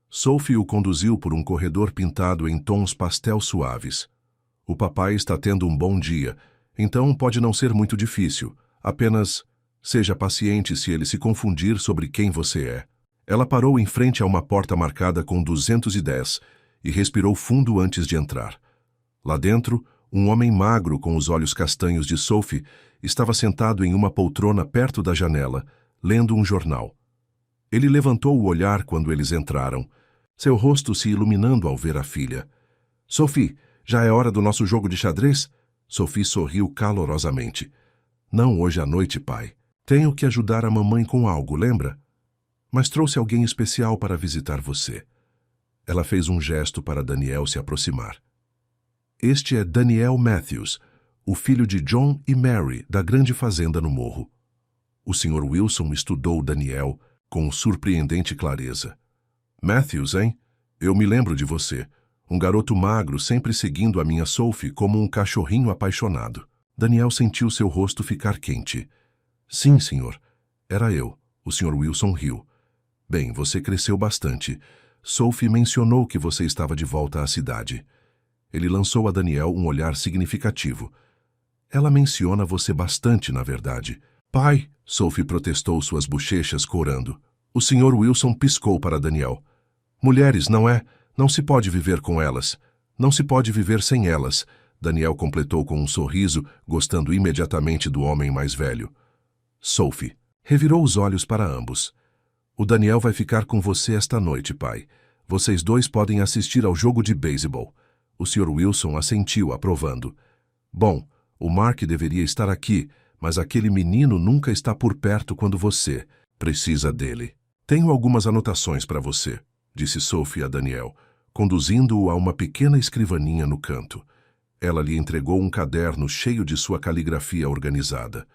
Sophie o conduziu por um corredor pintado em tons pastel suaves. O papai está tendo um bom dia, então pode não ser muito difícil. Apenas seja paciente se ele se confundir sobre quem você é. Ela parou em frente a uma porta marcada com 210 e respirou fundo antes de entrar. Lá dentro, um homem magro com os olhos castanhos de Sophie estava sentado em uma poltrona perto da janela, lendo um jornal. Ele levantou o olhar quando eles entraram, seu rosto se iluminando ao ver a filha. Sophie, já é hora do nosso jogo de xadrez? Sophie sorriu calorosamente. Não hoje à noite, pai. Tenho que ajudar a mamãe com algo, lembra? Mas trouxe alguém especial para visitar você. Ela fez um gesto para Daniel se aproximar. Este é Daniel Matthews, o filho de John e Mary, da grande fazenda no morro. O Sr. Wilson estudou Daniel com surpreendente clareza. Matthews, hein? Eu me lembro de você. Um garoto magro sempre seguindo a minha Sophie como um cachorrinho apaixonado. Daniel sentiu seu rosto ficar quente. Sim, senhor. Era eu. O Sr. Wilson riu. Bem, você cresceu bastante. Sophie mencionou que você estava de volta à cidade. Ele lançou a Daniel um olhar significativo. Ela menciona você bastante, na verdade. Pai, Sophie protestou, suas bochechas corando. O Sr. Wilson piscou para Daniel. Mulheres, não é? Não se pode viver com elas. Não se pode viver sem elas. Daniel completou com um sorriso, gostando imediatamente do homem mais velho. Sophie revirou os olhos para ambos. O Daniel vai ficar com você esta noite, pai. Vocês dois podem assistir ao jogo de beisebol. O Sr. Wilson assentiu, aprovando. Bom, o Mark deveria estar aqui, mas aquele menino nunca está por perto quando você precisa dele. Tenho algumas anotações para você, disse Sophie a Daniel, conduzindo-o a uma pequena escrivaninha no canto. Ela lhe entregou um caderno cheio de sua caligrafia organizada.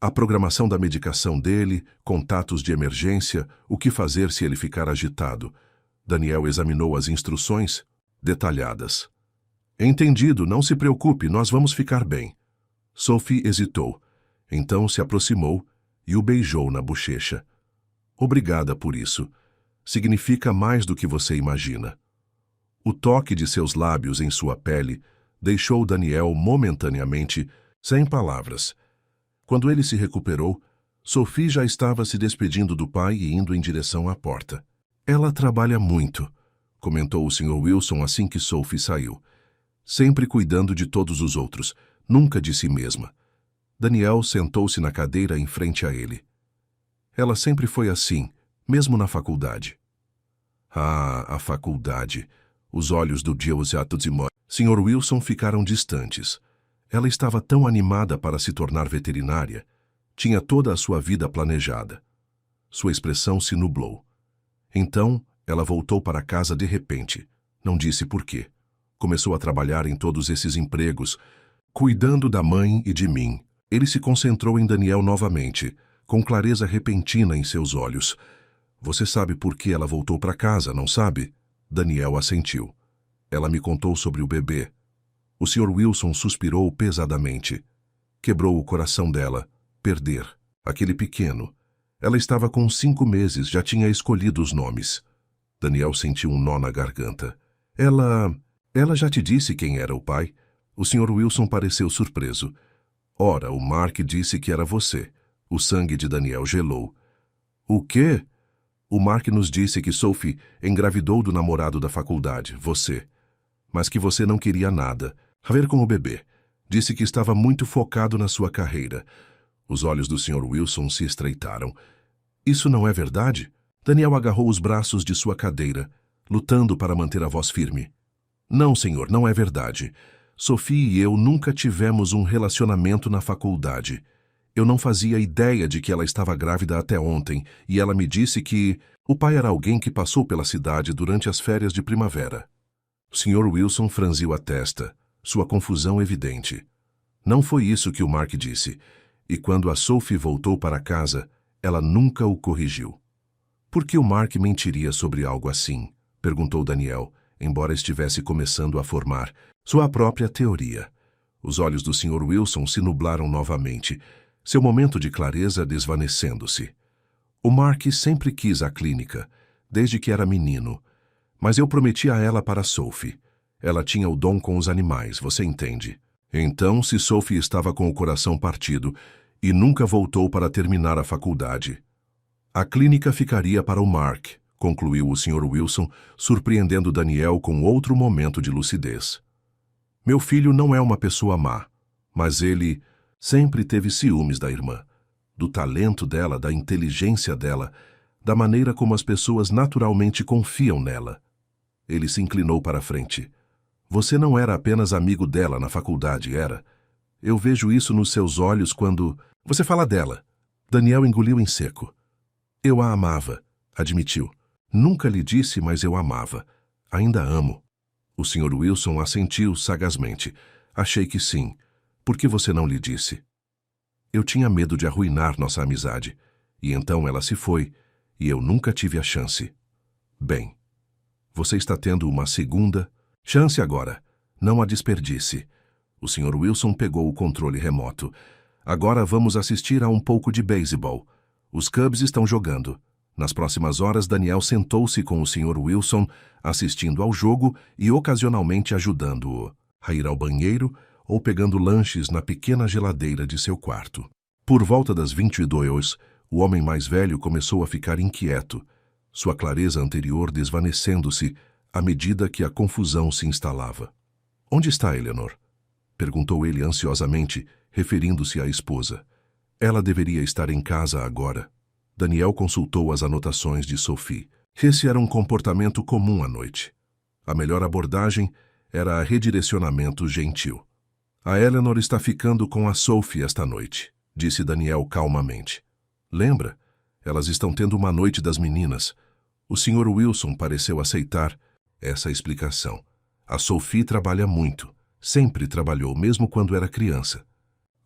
A programação da medicação dele, contatos de emergência, o que fazer se ele ficar agitado. Daniel examinou as instruções, detalhadas. Entendido, não se preocupe, nós vamos ficar bem. Sophie hesitou. Então se aproximou e o beijou na bochecha. Obrigada por isso. Significa mais do que você imagina. O toque de seus lábios em sua pele deixou Daniel momentaneamente sem palavras. Quando ele se recuperou, Sophie já estava se despedindo do pai e indo em direção à porta. Ela trabalha muito, comentou o Sr. Wilson assim que Sophie saiu. Sempre cuidando de todos os outros, nunca de si mesma. Daniel sentou-se na cadeira em frente a ele. Ela sempre foi assim, mesmo na faculdade. Ah, a faculdade. Os olhos do Sr. Wilson ficaram distantes. Ela estava tão animada para se tornar veterinária. Tinha toda a sua vida planejada. Sua expressão se nublou. Então, ela voltou para casa de repente. Não disse por quê. Começou a trabalhar em todos esses empregos, cuidando da mãe e de mim. Ele se concentrou em Daniel novamente, com clareza repentina em seus olhos. Você sabe por que ela voltou para casa, não sabe? Daniel assentiu. Ela me contou sobre o bebê. O Sr. Wilson suspirou pesadamente. Quebrou o coração dela. Perder. Aquele pequeno. Ela estava com 5 meses, já tinha escolhido os nomes. Daniel sentiu um nó na garganta. Ela já te disse quem era o pai? O Sr. Wilson pareceu surpreso. Ora, o Mark disse que era você. O sangue de Daniel gelou. O quê? O Mark nos disse que Sophie engravidou do namorado da faculdade, você. Mas que você não queria nada. A ver com o bebê. Disse que estava muito focado na sua carreira. Os olhos do Sr. Wilson se estreitaram. Isso não é verdade? Daniel agarrou os braços de sua cadeira, lutando para manter a voz firme. Não, senhor, não é verdade. Sophie e eu nunca tivemos um relacionamento na faculdade. Eu não fazia ideia de que ela estava grávida até ontem, e ela me disse que o pai era alguém que passou pela cidade durante as férias de primavera. O Sr. Wilson franziu a testa, sua confusão evidente. Não foi isso que o Mark disse, e quando a Sophie voltou para casa, ela nunca o corrigiu. Por que o Mark mentiria sobre algo assim? Perguntou Daniel, embora estivesse começando a formar sua própria teoria. Os olhos do Sr. Wilson se nublaram novamente, seu momento de clareza desvanecendo-se. O Mark sempre quis a clínica, desde que era menino, mas eu prometi a ela para Sophie. Ela tinha o dom com os animais, você entende? Então, se Sophie estava com o coração partido e nunca voltou para terminar a faculdade, a clínica ficaria para o Mark, concluiu o Sr. Wilson, surpreendendo Daniel com outro momento de lucidez. Meu filho não é uma pessoa má, mas ele sempre teve ciúmes da irmã, do talento dela, da inteligência dela, da maneira como as pessoas naturalmente confiam nela. Ele se inclinou para a frente. Você não era apenas amigo dela na faculdade, era? Eu vejo isso nos seus olhos quando você fala dela. Daniel engoliu em seco. Eu a amava, admitiu. Nunca lhe disse, mas eu amava. Ainda amo. O Sr. Wilson assentiu sagazmente. Achei que sim. Por que você não lhe disse? Eu tinha medo de arruinar nossa amizade. E então ela se foi, e eu nunca tive a chance. Bem, você está tendo uma segunda chance agora. Não a desperdice. O Sr. Wilson pegou o controle remoto. Agora vamos assistir a um pouco de beisebol. Os Cubs estão jogando. Nas próximas horas, Daniel sentou-se com o Sr. Wilson, assistindo ao jogo e ocasionalmente ajudando-o a ir ao banheiro ou pegando lanches na pequena geladeira de seu quarto. Por volta das 22, o homem mais velho começou a ficar inquieto, sua clareza anterior desvanecendo-se à medida que a confusão se instalava. Onde está Eleanor? Perguntou ele ansiosamente, referindo-se à esposa. Ela deveria estar em casa agora. Daniel consultou as anotações de Sophie. Esse era um comportamento comum à noite. A melhor abordagem era redirecionamento gentil. A Eleanor está ficando com a Sophie esta noite, disse Daniel calmamente. Lembra? Elas estão tendo uma noite das meninas. O Sr. Wilson pareceu aceitar essa explicação. A Sophie trabalha muito. Sempre trabalhou, mesmo quando era criança.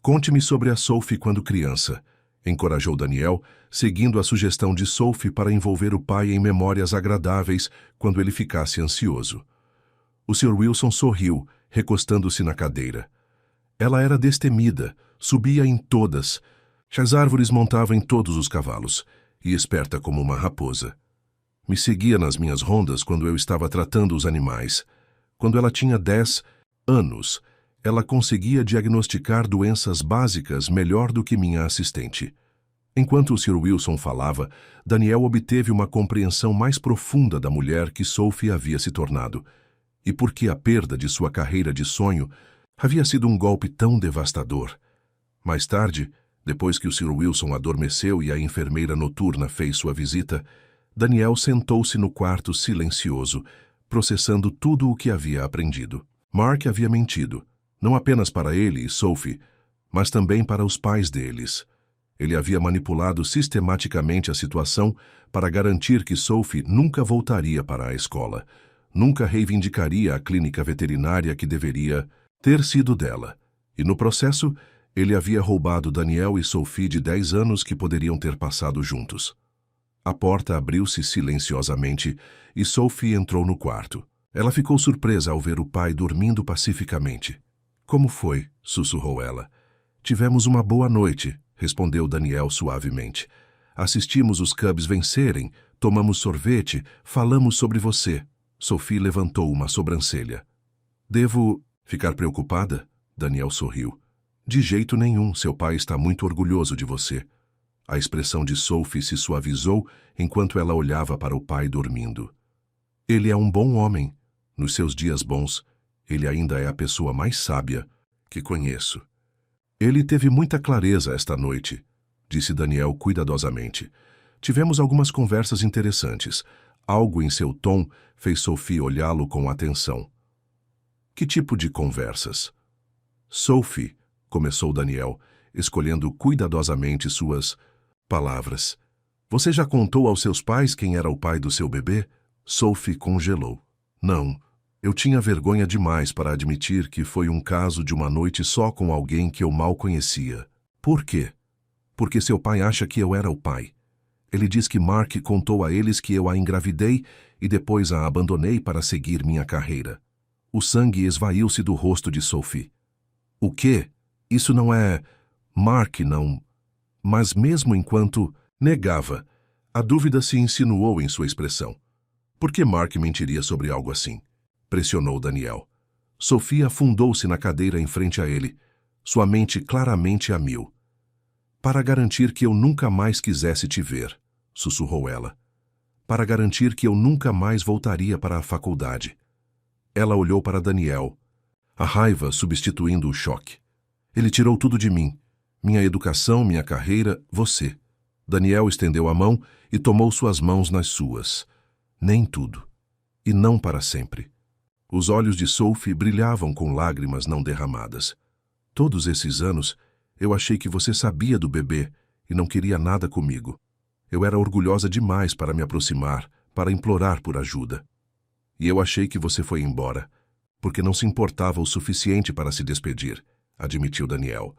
Conte-me sobre a Sophie quando criança, encorajou Daniel, seguindo a sugestão de Sophie para envolver o pai em memórias agradáveis quando ele ficasse ansioso. O Sr. Wilson sorriu, recostando-se na cadeira. Ela era destemida, subia em todas. As árvores montava em todos os cavalos, e esperta como uma raposa. Me seguia nas minhas rondas quando eu estava tratando os animais. Quando ela tinha 10 anos, ela conseguia diagnosticar doenças básicas melhor do que minha assistente. Enquanto o Sr. Wilson falava, Daniel obteve uma compreensão mais profunda da mulher que Sophie havia se tornado, e por que a perda de sua carreira de sonho havia sido um golpe tão devastador. Mais tarde, depois que o Sr. Wilson adormeceu e a enfermeira noturna fez sua visita, Daniel sentou-se no quarto silencioso, processando tudo o que havia aprendido. Mark havia mentido, não apenas para ele e Sophie, mas também para os pais deles. Ele havia manipulado sistematicamente a situação para garantir que Sophie nunca voltaria para a escola, nunca reivindicaria a clínica veterinária que deveria ter sido dela. E no processo, ele havia roubado Daniel e Sophie de 10 anos que poderiam ter passado juntos. A porta abriu-se silenciosamente e Sophie entrou no quarto. Ela ficou surpresa ao ver o pai dormindo pacificamente. Como foi? Sussurrou ela. Tivemos uma boa noite, respondeu Daniel suavemente. Assistimos os Cubs vencerem, tomamos sorvete, falamos sobre você. Sophie levantou uma sobrancelha. Devo ficar preocupada? Daniel sorriu. De jeito nenhum, seu pai está muito orgulhoso de você. A expressão de Sophie se suavizou enquanto ela olhava para o pai dormindo. Ele é um bom homem. Nos seus dias bons, ele ainda é a pessoa mais sábia que conheço. Ele teve muita clareza esta noite, disse Daniel cuidadosamente. Tivemos algumas conversas interessantes. Algo em seu tom fez Sophie olhá-lo com atenção. Que tipo de conversas? Sophie, começou Daniel, escolhendo cuidadosamente suas palavras. Você já contou aos seus pais quem era o pai do seu bebê? Sophie congelou. Não. Eu tinha vergonha demais para admitir que foi um caso de uma noite só com alguém que eu mal conhecia. Por quê? Porque seu pai acha que eu era o pai. Ele diz que Mark contou a eles que eu a engravidei e depois a abandonei para seguir minha carreira. O sangue esvaiu-se do rosto de Sophie. O quê? Isso não é... Mark não... Mas mesmo enquanto negava, a dúvida se insinuou em sua expressão. Por que Mark mentiria sobre algo assim? Pressionou Daniel. Sophie afundou-se na cadeira em frente a ele, sua mente claramente a mil. Para garantir que eu nunca mais quisesse te ver, sussurrou ela. Para garantir que eu nunca mais voltaria para a faculdade. Ela olhou para Daniel, a raiva substituindo o choque. Ele tirou tudo de mim. Minha educação, minha carreira, você. Daniel estendeu a mão e tomou suas mãos nas suas. Nem tudo. E não para sempre. Os olhos de Sophie brilhavam com lágrimas não derramadas. Todos esses anos, eu achei que você sabia do bebê e não queria nada comigo. Eu era orgulhosa demais para me aproximar, para implorar por ajuda. E eu achei que você foi embora, porque não se importava o suficiente para se despedir, admitiu Daniel.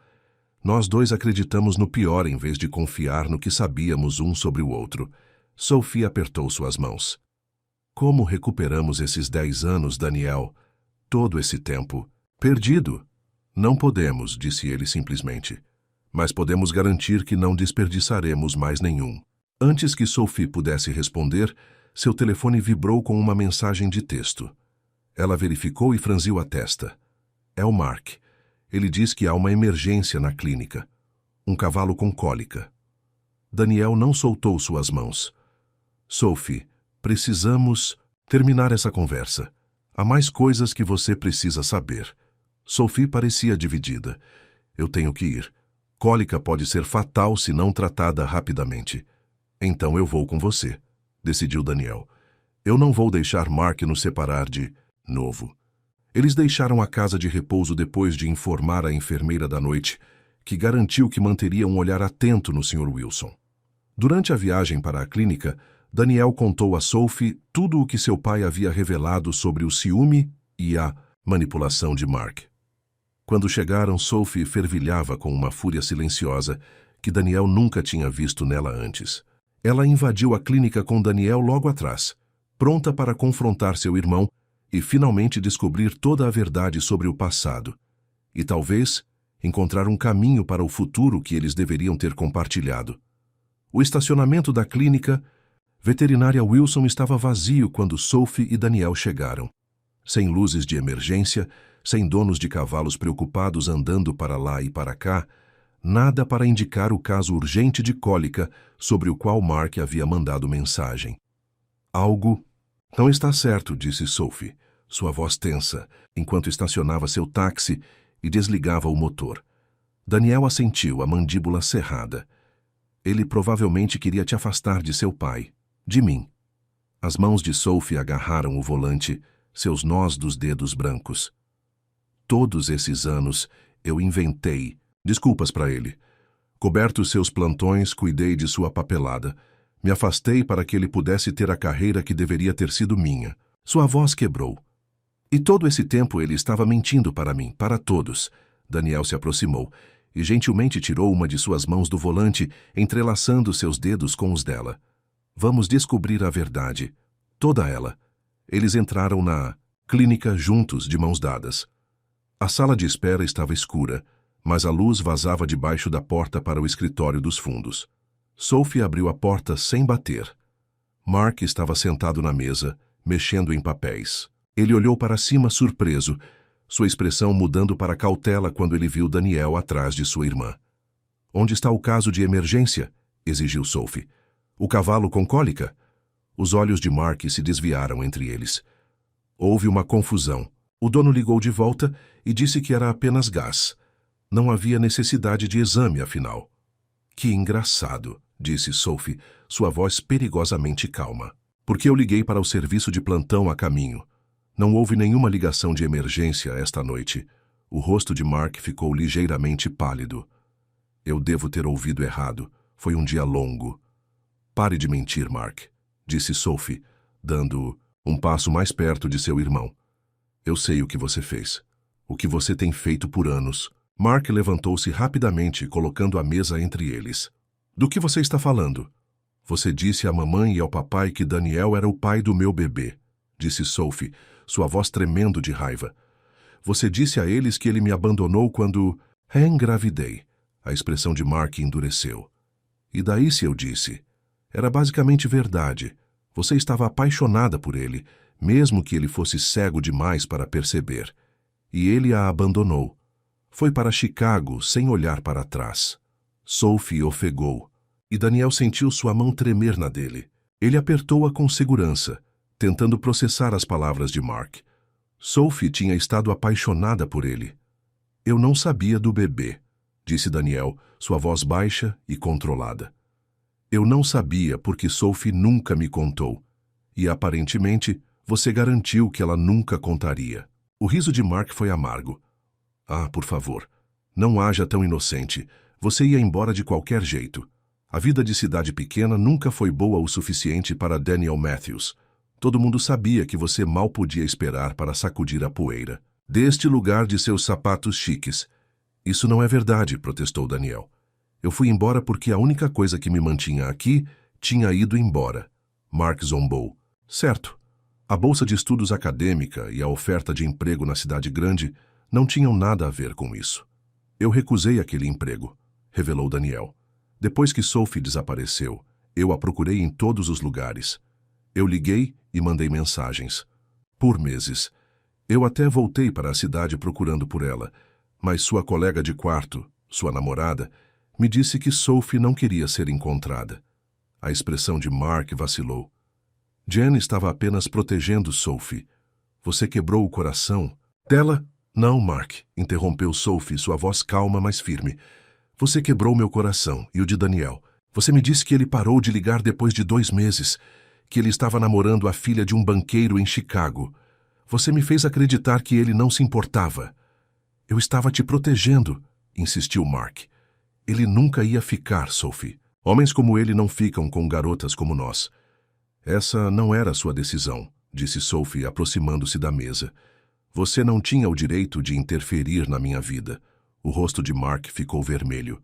Nós dois acreditamos no pior em vez de confiar no que sabíamos um sobre o outro. Sophie apertou suas mãos. Como recuperamos esses 10 anos, Daniel? Todo esse tempo. Perdido. Não podemos, disse ele simplesmente. Mas podemos garantir que não desperdiçaremos mais nenhum. Antes que Sophie pudesse responder, seu telefone vibrou com uma mensagem de texto. Ela verificou e franziu a testa. É o Mark. Ele diz que há uma emergência na clínica. Um cavalo com cólica. Daniel não soltou suas mãos. Sophie, precisamos terminar essa conversa. Há mais coisas que você precisa saber. Sophie parecia dividida. Eu tenho que ir. Cólica pode ser fatal se não tratada rapidamente. Então eu vou com você, decidiu Daniel. Eu não vou deixar Mark nos separar de novo. Eles deixaram a casa de repouso depois de informar a enfermeira da noite, que garantiu que manteria um olhar atento no Sr. Wilson. Durante a viagem para a clínica, Daniel contou a Sophie tudo o que seu pai havia revelado sobre o ciúme e a manipulação de Mark. Quando chegaram, Sophie fervilhava com uma fúria silenciosa que Daniel nunca tinha visto nela antes. Ela invadiu a clínica com Daniel logo atrás, pronta para confrontar seu irmão e finalmente descobrir toda a verdade sobre o passado. E talvez encontrar um caminho para o futuro que eles deveriam ter compartilhado. O estacionamento da clínica veterinária Wilson estava vazio quando Sophie e Daniel chegaram. Sem luzes de emergência, sem donos de cavalos preocupados andando para lá e para cá, nada para indicar o caso urgente de cólica sobre o qual Mark havia mandado mensagem. Algo não está certo, disse Sophie, sua voz tensa, enquanto estacionava seu táxi e desligava o motor. Daniel assentiu, a mandíbula cerrada. Ele provavelmente queria te afastar de seu pai, de mim. As mãos de Sophie agarraram o volante, seus nós dos dedos brancos. Todos esses anos, eu inventei desculpas para ele. Cobertos seus plantões, cuidei de sua papelada. Me afastei para que ele pudesse ter a carreira que deveria ter sido minha. Sua voz quebrou. E todo esse tempo ele estava mentindo para mim, para todos. Daniel se aproximou e gentilmente tirou uma de suas mãos do volante, entrelaçando seus dedos com os dela. Vamos descobrir a verdade. Toda ela. Eles entraram na clínica juntos, de mãos dadas. A sala de espera estava escura, mas a luz vazava debaixo da porta para o escritório dos fundos. Sophie abriu a porta sem bater. Mark estava sentado na mesa, mexendo em papéis. Ele olhou para cima surpreso, sua expressão mudando para cautela quando ele viu Daniel atrás de sua irmã. Onde está o caso de emergência? Exigiu Sophie. O cavalo com cólica? Os olhos de Mark se desviaram entre eles. Houve uma confusão. O dono ligou de volta e disse que era apenas gás. Não havia necessidade de exame, afinal. Que engraçado, disse Sophie, sua voz perigosamente calma. Porque eu liguei para o serviço de plantão a caminho. Não houve nenhuma ligação de emergência esta noite. O rosto de Mark ficou ligeiramente pálido. Eu devo ter ouvido errado. Foi um dia longo. Pare de mentir, Mark, disse Sophie, dando um passo mais perto de seu irmão. Eu sei o que você fez. O que você tem feito por anos. Mark levantou-se rapidamente, colocando a mesa entre eles. Do que você está falando? Você disse à mamãe e ao papai que Daniel era o pai do meu bebê, disse Sophie, sua voz tremendo de raiva. Você disse a eles que ele me abandonou quando engravidei. A expressão de Mark endureceu. E daí se eu disse? Era basicamente verdade. Você estava apaixonada por ele, mesmo que ele fosse cego demais para perceber. E ele a abandonou. Foi para Chicago sem olhar para trás. Sophie ofegou, e Daniel sentiu sua mão tremer na dele. Ele apertou-a com segurança, tentando processar as palavras de Mark. Sophie tinha estado apaixonada por ele. Eu não sabia do bebê, disse Daniel, sua voz baixa e controlada. Eu não sabia porque Sophie nunca me contou. E, aparentemente, Você garantiu que ela nunca contaria. O riso de Mark foi amargo. Ah, por favor, não haja tão inocente. Você ia embora de qualquer jeito. A vida de cidade pequena nunca foi boa o suficiente para Daniel Matthews. Todo mundo sabia que você mal podia esperar para sacudir a poeira. Deste lugar de seus sapatos chiques. Isso não é verdade, protestou Daniel. Eu fui embora porque a única coisa que me mantinha aqui tinha ido embora. Mark zombou. Certo. A bolsa de estudos acadêmica e a oferta de emprego na cidade grande não tinham nada a ver com isso. Eu recusei aquele emprego, revelou Daniel. Depois que Sophie desapareceu, eu a procurei em todos os lugares. Eu liguei e mandei mensagens. Por meses. Eu até voltei para a cidade procurando por ela, mas sua colega de quarto, sua namorada, me disse que Sophie não queria ser encontrada. A expressão de Mark vacilou. Jen estava apenas protegendo Sophie. Você quebrou o coração dela? Não, Mark, interrompeu Sophie, sua voz calma, mas firme. Você quebrou meu coração e o de Daniel. Você me disse que ele parou de ligar depois de 2 meses, que ele estava namorando a filha de um banqueiro em Chicago. Você me fez acreditar que ele não se importava. Eu estava te protegendo, insistiu Mark. Ele nunca ia ficar, Sophie. Homens como ele não ficam com garotas como nós. Essa não era sua decisão, disse Sophie, aproximando-se da mesa. Você não tinha o direito de interferir na minha vida. O rosto de Mark ficou vermelho.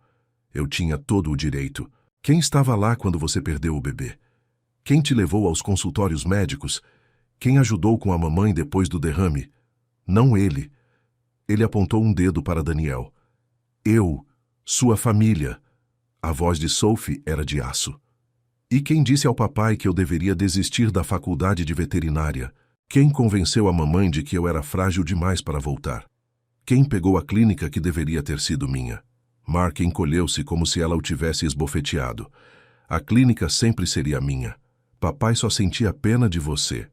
Eu tinha todo o direito. Quem estava lá quando você perdeu o bebê? Quem te levou aos consultórios médicos? Quem ajudou com a mamãe depois do derrame? Não ele. Ele apontou um dedo para Daniel. Eu, sua família. A voz de Sophie era de aço. E quem disse ao papai que eu deveria desistir da faculdade de veterinária? Quem convenceu a mamãe de que eu era frágil demais para voltar? Quem pegou a clínica que deveria ter sido minha? Mark encolheu-se como se ela o tivesse esbofeteado. A clínica sempre seria minha. Papai só sentia pena de você.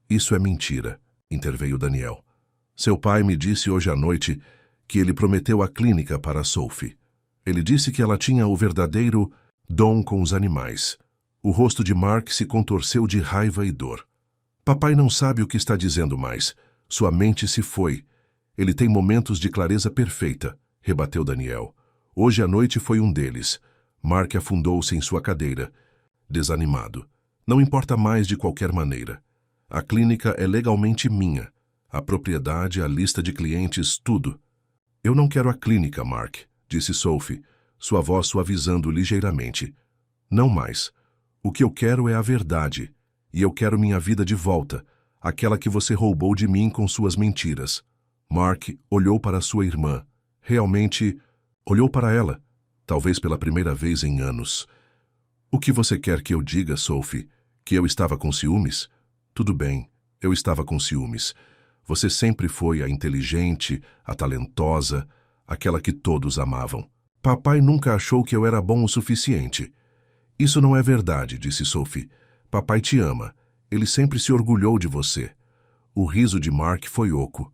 Isso é mentira, interveio Daniel. Seu pai me disse hoje à noite que ele prometeu a clínica para Sophie. Ele disse que ela tinha o verdadeiro dom com os animais. O rosto de Mark se contorceu de raiva e dor. Papai não sabe o que está dizendo mais. Sua mente se foi. Ele tem momentos de clareza perfeita, rebateu Daniel. Hoje à noite foi um deles. Mark afundou-se em sua cadeira, desanimado. Não importa mais de qualquer maneira. A clínica é legalmente minha. A propriedade, a lista de clientes, tudo. Eu não quero a clínica, Mark, disse Sophie, sua voz suavizando ligeiramente. Não mais. O que eu quero é a verdade. E eu quero minha vida de volta, aquela que você roubou de mim com suas mentiras. Mark olhou para sua irmã. Realmente, olhou para ela, talvez pela primeira vez em anos. O que você quer que eu diga, Sophie? Que eu estava com ciúmes? Tudo bem, eu estava com ciúmes. Você sempre foi a inteligente, a talentosa, aquela que todos amavam. Papai nunca achou que eu era bom o suficiente. Isso não é verdade, disse Sophie. Papai te ama. Ele sempre se orgulhou de você. O riso de Mark foi oco.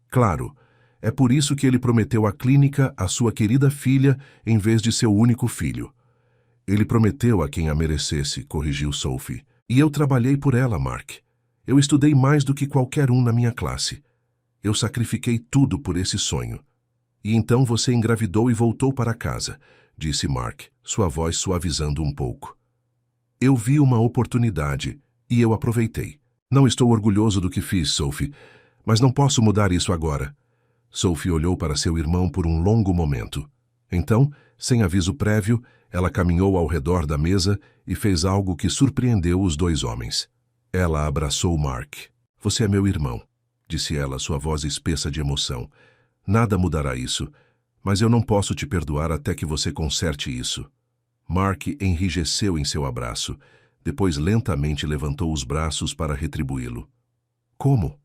Claro, é por isso que ele prometeu a clínica à sua querida filha em vez de seu único filho. Ele prometeu a quem a merecesse, corrigiu Sophie. E eu trabalhei por ela, Mark. Eu estudei mais do que qualquer um na minha classe. Eu sacrifiquei tudo por esse sonho. E então você engravidou e voltou para casa, disse Mark, sua voz suavizando um pouco. Eu vi uma oportunidade e eu aproveitei. Não estou orgulhoso do que fiz, Sophie, mas não posso mudar isso agora. Sophie olhou para seu irmão por um longo momento. Então, sem aviso prévio, ela caminhou ao redor da mesa e fez algo que surpreendeu os 2 homens. Ela abraçou Mark. Você é meu irmão, disse ela, sua voz espessa de emoção. Nada mudará isso, mas eu não posso te perdoar até que você conserte isso. Mark enrijeceu em seu abraço, depois lentamente levantou os braços para retribuí-lo. Como?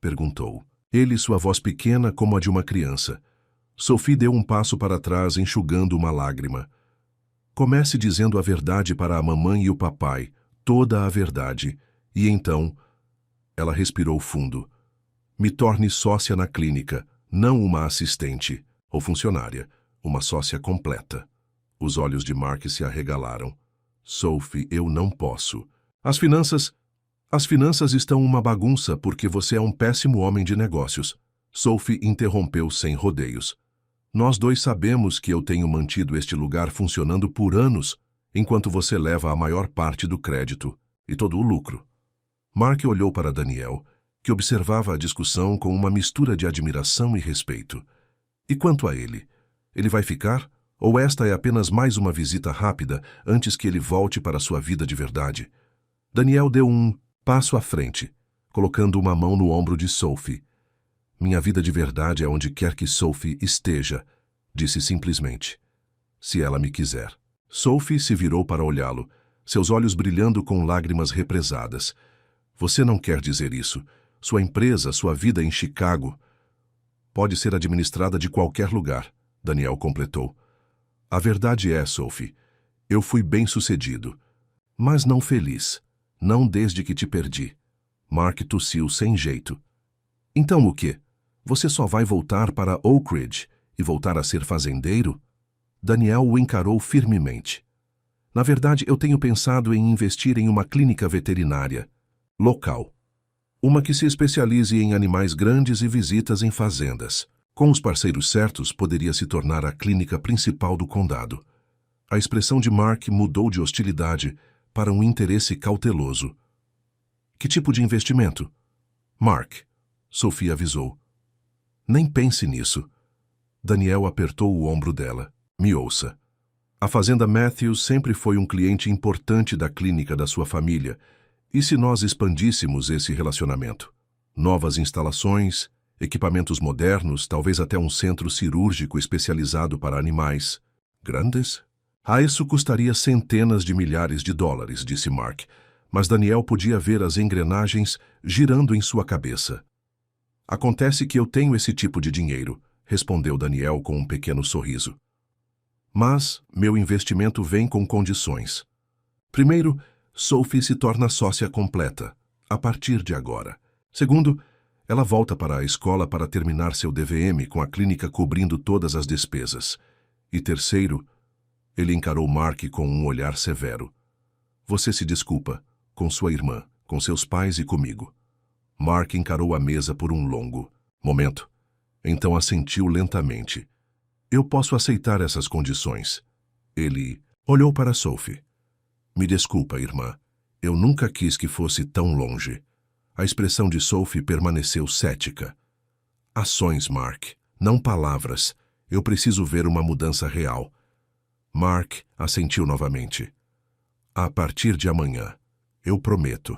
Perguntou. Ele, sua voz pequena como a de uma criança. Sophie deu um passo para trás, enxugando uma lágrima. Comece dizendo a verdade para a mamãe e o papai, toda a verdade, e então... Ela respirou fundo. Me torne sócia na clínica, não uma assistente ou funcionária, uma sócia completa. Os olhos de Mark se arregalaram. Sophie, eu não posso. As finanças... As finanças estão uma bagunça porque você é um péssimo homem de negócios. Sophie interrompeu sem rodeios. Nós dois sabemos que eu tenho mantido este lugar funcionando por anos, enquanto você leva a maior parte do crédito e todo o lucro. Mark olhou para Daniel, que observava a discussão com uma mistura de admiração e respeito. E quanto a ele? Ele vai ficar? Ou esta é apenas mais uma visita rápida antes que ele volte para sua vida de verdade? Daniel deu um passo à frente, colocando uma mão no ombro de Sophie. Minha vida de verdade é onde quer que Sophie esteja, disse simplesmente. Se ela me quiser. Sophie se virou para olhá-lo, seus olhos brilhando com lágrimas represadas. Você não quer dizer isso. Sua empresa, sua vida em Chicago, pode ser administrada de qualquer lugar, Daniel completou. A verdade é, Sophie, eu fui bem-sucedido, mas não feliz. Não desde que te perdi. Mark tossiu sem jeito. Então o quê? Você só vai voltar para Oak Ridge e voltar a ser fazendeiro? Daniel o encarou firmemente. Na verdade, eu tenho pensado em investir em uma clínica veterinária local. Uma que se especialize em animais grandes e visitas em fazendas. Com os parceiros certos, poderia se tornar a clínica principal do condado. A expressão de Mark mudou de hostilidade para um interesse cauteloso. Que tipo de investimento? Mark, Sophie avisou. Nem pense nisso. Daniel apertou o ombro dela. Me ouça. A fazenda Matthews sempre foi um cliente importante da clínica da sua família. E se nós expandíssemos esse relacionamento? Novas instalações, equipamentos modernos, talvez até um centro cirúrgico especializado para animais grandes? Isso custaria centenas de milhares de dólares, disse Mark, mas Daniel podia ver as engrenagens girando em sua cabeça. Acontece que eu tenho esse tipo de dinheiro, respondeu Daniel com um pequeno sorriso. Mas meu investimento vem com condições. Primeiro, Sophie se torna sócia completa, a partir de agora. Segundo, ela volta para a escola para terminar seu DVM com a clínica cobrindo todas as despesas. E terceiro, ele encarou Mark com um olhar severo. Você se desculpa, com sua irmã, com seus pais e comigo. Mark encarou a mesa por um longo momento. Então assentiu lentamente. Eu posso aceitar essas condições. Ele olhou para Sophie. Me desculpa, irmã. Eu nunca quis que fosse tão longe. A expressão de Sophie permaneceu cética. Ações, Mark, não palavras. Eu preciso ver uma mudança real. Mark assentiu novamente. A partir de amanhã. Eu prometo.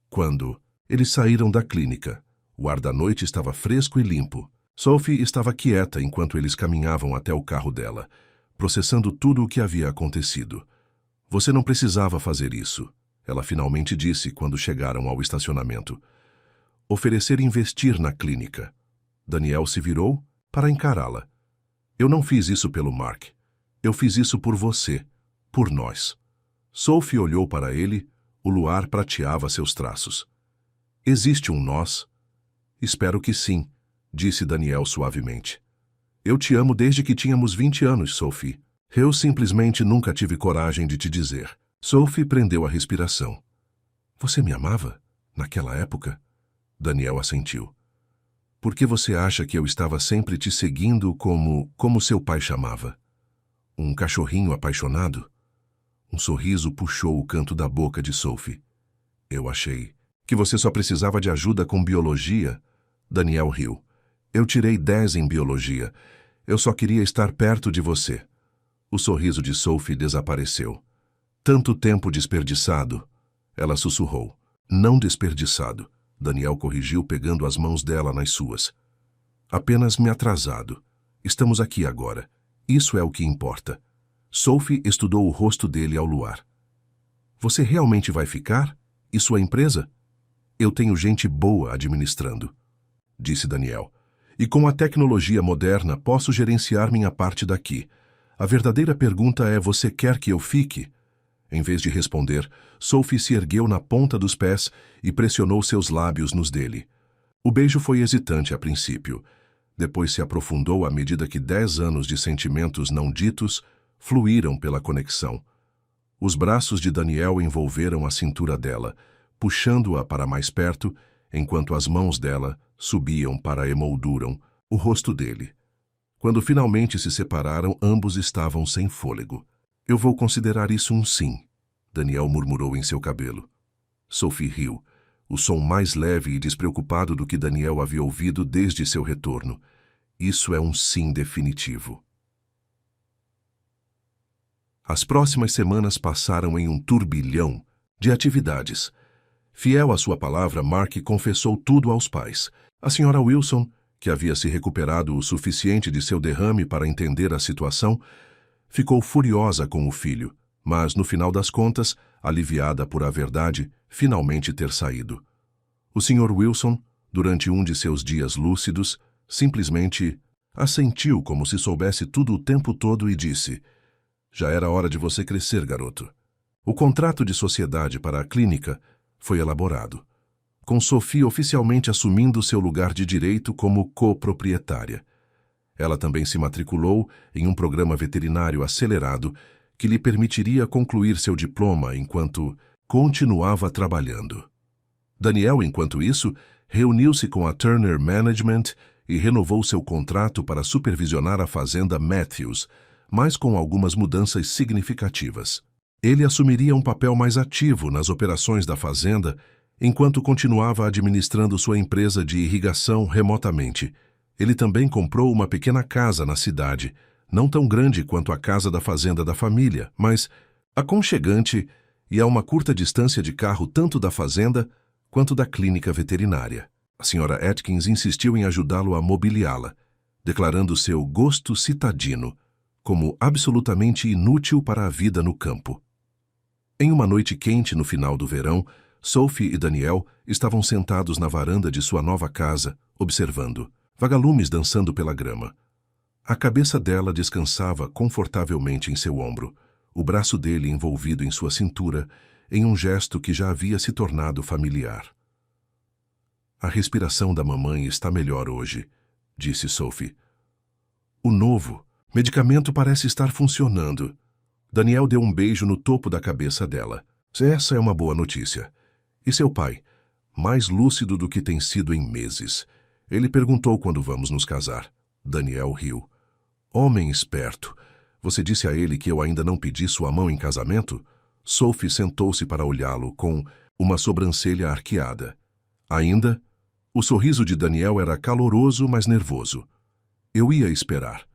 Quando eles saíram da clínica, o ar da noite estava fresco e limpo. Sophie estava quieta enquanto eles caminhavam até o carro dela, processando tudo o que havia acontecido. Você não precisava fazer isso, ela finalmente disse quando chegaram ao estacionamento. Oferecer investir na clínica. Daniel se virou para encará-la. Eu não fiz isso pelo Mark. Eu fiz isso por você, por nós. Sophie olhou para ele, o luar prateava seus traços. Existe um nós? Espero que sim, disse Daniel suavemente. Eu te amo desde que tínhamos 20 anos, Sophie. Eu simplesmente nunca tive coragem de te dizer. Sophie prendeu a respiração. Você me amava? Naquela época? Daniel assentiu. Por que você acha que eu estava sempre te seguindo como seu pai chamava? Um cachorrinho apaixonado? Um sorriso puxou o canto da boca de Sophie. Eu achei que você só precisava de ajuda com biologia. Daniel riu. Eu tirei 10 em biologia. Eu só queria estar perto de você. O sorriso de Sophie desapareceu. Tanto tempo desperdiçado. Ela sussurrou. Não desperdiçado. Daniel corrigiu pegando as mãos dela nas suas. Apenas me atrasado. Estamos aqui agora. Isso é o que importa. Sophie estudou o rosto dele ao luar. Você realmente vai ficar? E sua empresa? Eu tenho gente boa administrando, disse Daniel. E com a tecnologia moderna posso gerenciar minha parte daqui. A verdadeira pergunta é: você quer que eu fique? Em vez de responder, Sophie se ergueu na ponta dos pés e pressionou seus lábios nos dele. O beijo foi hesitante a princípio. Depois se aprofundou à medida que 10 anos de sentimentos não ditos fluíram pela conexão. Os braços de Daniel envolveram a cintura dela, puxando-a para mais perto, enquanto as mãos dela subiam para emolduram o rosto dele. Quando finalmente se separaram, ambos estavam sem fôlego. Eu vou considerar isso um sim, Daniel murmurou em seu cabelo. Sophie riu, o som mais leve e despreocupado do que Daniel havia ouvido desde seu retorno. Isso é um sim definitivo. As próximas semanas passaram em um turbilhão de atividades. Fiel à sua palavra, Mark confessou tudo aos pais. A senhora Wilson, que havia se recuperado o suficiente de seu derrame para entender a situação, ficou furiosa com o filho, mas, no final das contas, aliviada por a verdade finalmente ter saído. O Sr. Wilson, durante um de seus dias lúcidos, simplesmente assentiu como se soubesse tudo o tempo todo e disse: "Já era hora de você crescer, garoto." O contrato de sociedade para a clínica foi elaborado, com Sophie oficialmente assumindo seu lugar de direito como coproprietária. Ela também se matriculou em um programa veterinário acelerado que lhe permitiria concluir seu diploma enquanto continuava trabalhando. Daniel, enquanto isso, reuniu-se com a Turner Management e renovou seu contrato para supervisionar a fazenda Matthews, mas com algumas mudanças significativas. Ele assumiria um papel mais ativo nas operações da fazenda, enquanto continuava administrando sua empresa de irrigação remotamente. Ele também comprou uma pequena casa na cidade, não tão grande quanto a casa da fazenda da família, mas aconchegante e a uma curta distância de carro tanto da fazenda quanto da clínica veterinária. A senhora Atkins insistiu em ajudá-lo a mobiliá-la, declarando seu gosto citadino como absolutamente inútil para a vida no campo. Em uma noite quente no final do verão, Sophie e Daniel estavam sentados na varanda de sua nova casa, observando vagalumes dançando pela grama. A cabeça dela descansava confortavelmente em seu ombro, o braço dele envolvido em sua cintura, em um gesto que já havia se tornado familiar. "A respiração da mamãe está melhor hoje", disse Sophie. "O novo medicamento parece estar funcionando." Daniel deu um beijo no topo da cabeça dela. "Essa é uma boa notícia." "E seu pai?" "Mais lúcido do que tem sido em meses. Ele perguntou quando vamos nos casar." Daniel riu. "Homem esperto. Você disse a ele que eu ainda não pedi sua mão em casamento?" Sophie sentou-se para olhá-lo com uma sobrancelha arqueada. "Ainda?" O sorriso de Daniel era caloroso, mas nervoso. "Eu ia esperar.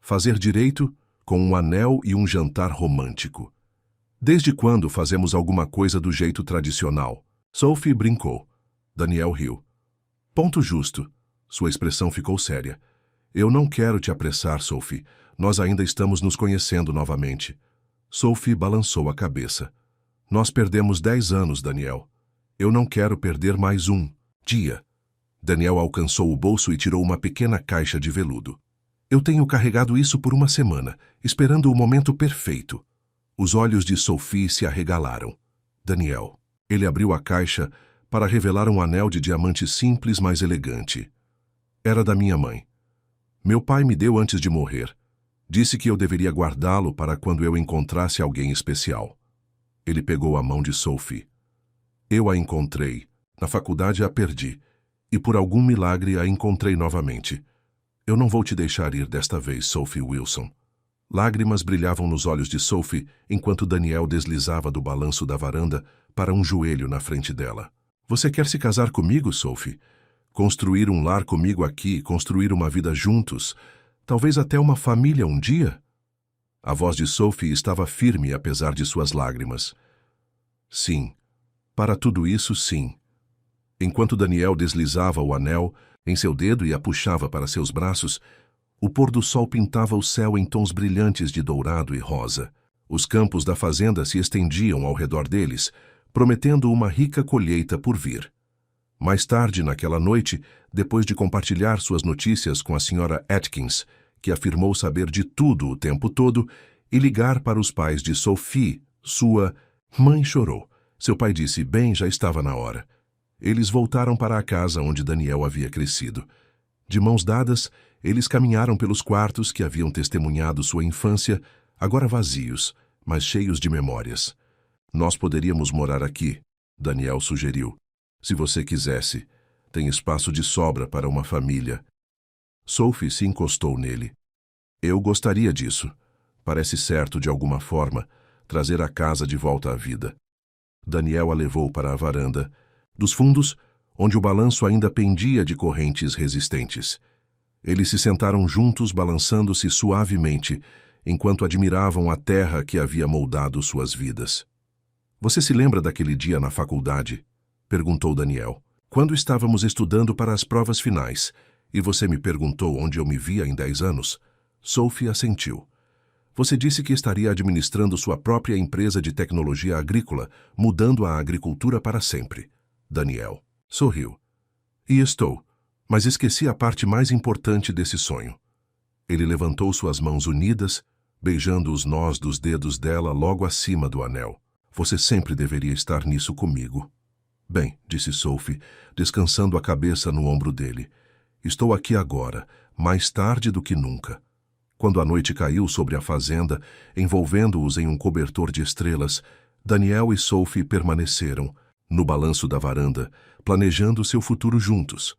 Fazer direito com um anel e um jantar romântico." "Desde quando fazemos alguma coisa do jeito tradicional?" Sophie brincou. Daniel riu. "Ponto justo." Sua expressão ficou séria. "Eu não quero te apressar, Sophie. Nós ainda estamos nos conhecendo novamente." Sophie balançou a cabeça. "Nós perdemos 10 anos, Daniel. Eu não quero perder mais um dia." Daniel alcançou o bolso e tirou uma pequena caixa de veludo. "Eu tenho carregado isso por uma semana, esperando o momento perfeito." Os olhos de Sophie se arregalaram. "Daniel." Ele abriu a caixa para revelar um anel de diamante simples, mas elegante. "Era da minha mãe. Meu pai me deu antes de morrer. Disse que eu deveria guardá-lo para quando eu encontrasse alguém especial." Ele pegou a mão de Sophie. "Eu a encontrei. Na faculdade a perdi. E por algum milagre a encontrei novamente. Eu não vou te deixar ir desta vez, Sophie Wilson." Lágrimas brilhavam nos olhos de Sophie enquanto Daniel deslizava do balanço da varanda para um joelho na frente dela. "Você quer se casar comigo, Sophie? Construir um lar comigo aqui, construir uma vida juntos, talvez até uma família um dia?" A voz de Sophie estava firme apesar de suas lágrimas. "Sim. Para tudo isso, sim." Enquanto Daniel deslizava o anel em seu dedo e a puxava para seus braços, o pôr do sol pintava o céu em tons brilhantes de dourado e rosa. Os campos da fazenda se estendiam ao redor deles, prometendo uma rica colheita por vir. Mais tarde naquela noite, depois de compartilhar suas notícias com a senhora Atkins, que afirmou saber de tudo o tempo todo, e ligar para os pais de Sophie, sua mãe chorou. Seu pai disse: "Bem, já estava na hora." Eles voltaram para a casa onde Daniel havia crescido. De mãos dadas, eles caminharam pelos quartos que haviam testemunhado sua infância, agora vazios, mas cheios de memórias. "Nós poderíamos morar aqui." Daniel sugeriu. Se você quisesse, tem espaço de sobra para uma família. Sophie se encostou nele. Eu gostaria disso. Parece certo, de alguma forma, trazer a casa de volta à vida. Daniel a levou para a varanda, dos fundos, onde o balanço ainda pendia de correntes resistentes. Eles se sentaram juntos, balançando-se suavemente, enquanto admiravam a terra que havia moldado suas vidas. Você se lembra daquele dia na faculdade? Perguntou Daniel. Quando estávamos estudando para as provas finais, e você me perguntou onde eu me via em 10 anos? Sophie assentiu. Você disse que estaria administrando sua própria empresa de tecnologia agrícola, mudando a agricultura para sempre. Daniel sorriu. E estou, mas esqueci a parte mais importante desse sonho. Ele levantou suas mãos unidas, beijando os nós dos dedos dela logo acima do anel. Você sempre deveria estar nisso comigo. Bem, disse Sophie, descansando a cabeça no ombro dele. Estou aqui agora, mais tarde do que nunca. Quando a noite caiu sobre a fazenda, envolvendo-os em um cobertor de estrelas, Daniel e Sophie permaneceram, no balanço da varanda, planejando seu futuro juntos.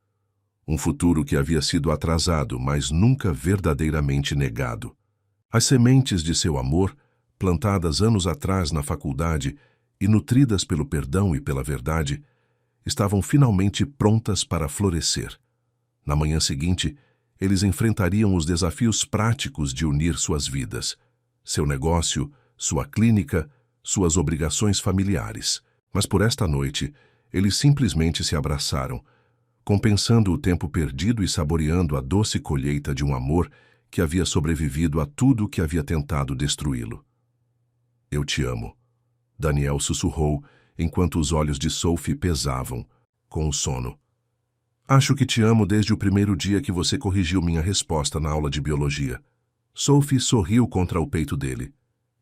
Um futuro que havia sido atrasado, mas nunca verdadeiramente negado. As sementes de seu amor, plantadas anos atrás na faculdade e nutridas pelo perdão e pela verdade, estavam finalmente prontas para florescer. Na manhã seguinte, eles enfrentariam os desafios práticos de unir suas vidas, seu negócio, sua clínica, suas obrigações familiares. Mas por esta noite, eles simplesmente se abraçaram, compensando o tempo perdido e saboreando a doce colheita de um amor que havia sobrevivido a tudo que havia tentado destruí-lo. Eu te amo, Daniel sussurrou, enquanto os olhos de Sophie pesavam, com o sono. Acho que te amo desde o primeiro dia que você corrigiu minha resposta na aula de biologia. Sophie sorriu contra o peito dele.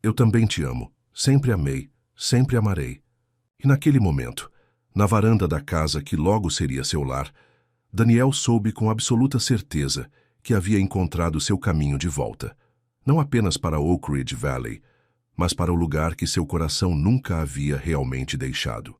Eu também te amo. Sempre amei. Sempre amarei. E naquele momento, na varanda da casa que logo seria seu lar, Daniel soube com absoluta certeza que havia encontrado seu caminho de volta. Não apenas para Oak Ridge Valley, mas para o lugar que seu coração nunca havia realmente deixado.